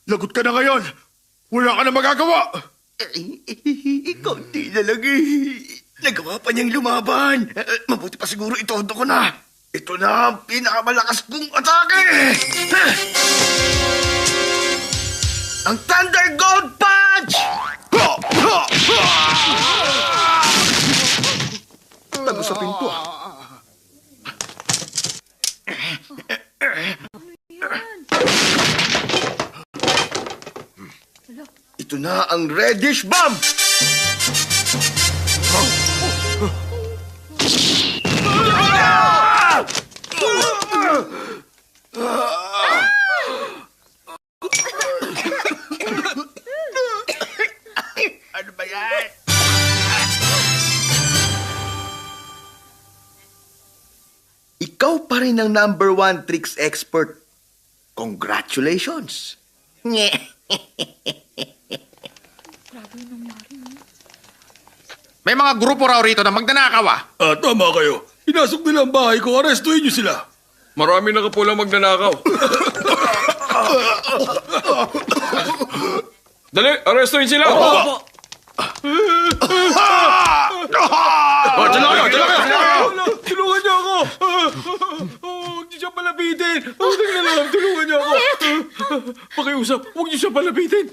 Lagot ka na ngayon. Wala ka na magagawa. Konti na lang eh. Nagawa pa niyang lumaban. Mabuti pa siguro itodo ko na. Ito na ang pinakamalakas kong atake. Ang Thunder Gold Punch! Tago sa pinto. Ito na ang Reddish Bomb! Ano ba yan? Ikaw pa rin ang #1 tricks expert. Congratulations! May mga grupo raw rito na magnanakaw ah. Tama kayo. Pinasok nila ang bahay ko. Arestuhin niyo sila. Marami na kapulang magnanakaw. Dali, arestuin sila! Opo! Dala kayo! Tulungan niyo ako! Huwag niyo siya palapitin! Huwag na lang, tulungan niyo ako! Pakiusap, huwag niyo siya palapitin!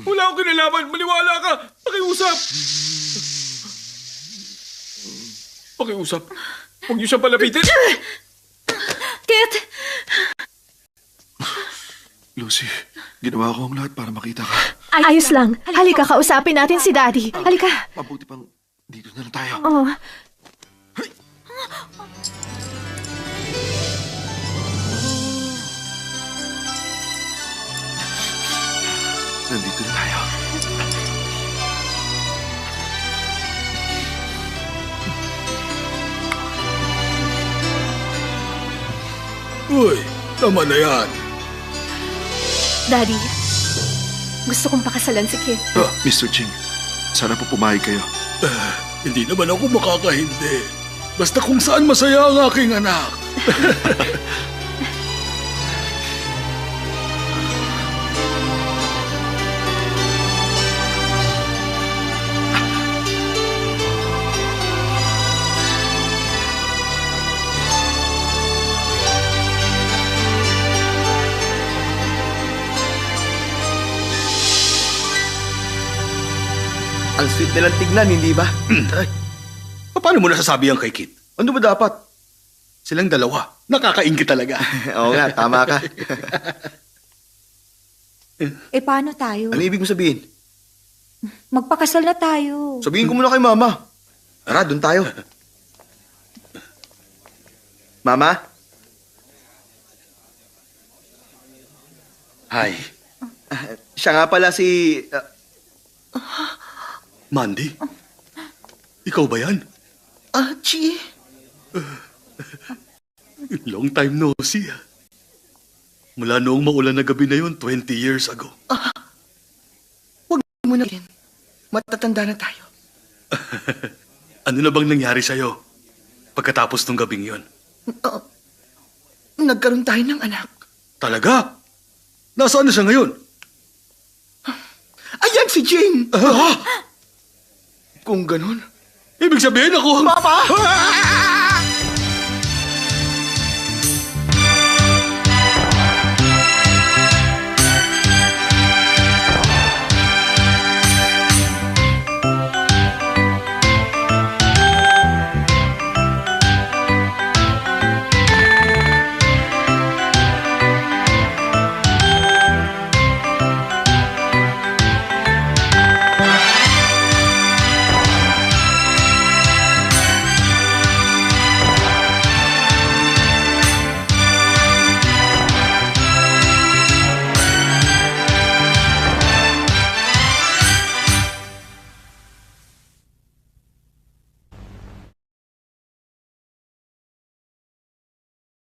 Wala akong kinalaman, maniwala ka! Pakiusap! Pakiusap, huwag niyo siya palapitin! Kit! Lucy, ginawa ko ang lahat para makita ka. Ayos lang. Halika, kausapin natin si Daddy. Halika. Mabuti pang dito na lang tayo. Oh. Nandito na tayo. Uy, tama na yan. Daddy, gusto kong pakasalan si Kit. Mr. Ching, sana po pumayag kayo. Hindi naman ako makakahindi. Basta kung saan masaya ang aking anak. Ang sweet nilang tignan, hindi ba? Paano mo nasasabi yan kay Kit? Ano ba dapat? Silang dalawa. Nakakaingit talaga. Oo nga, tama ka. Paano tayo? Ano ibig mo sabihin? Magpakasal na tayo. Sabihin ko muna kay Mama. Tara, doon tayo. Mama? Hi. Siya nga pala si... Mandy? Ikaw ba yan? Chi. Long time no see. Mula noong maulan na gabi na yun, 20 years ago. Huwag mo na rin. Matatanda na tayo. Ano na bang nangyari sa'yo pagkatapos ng gabing yun? Nagkaroon tayo ng anak. Talaga? Nasaan na siya ngayon? Ayan si Jane! Kung ganun... Ibig sabihin ako... Papa!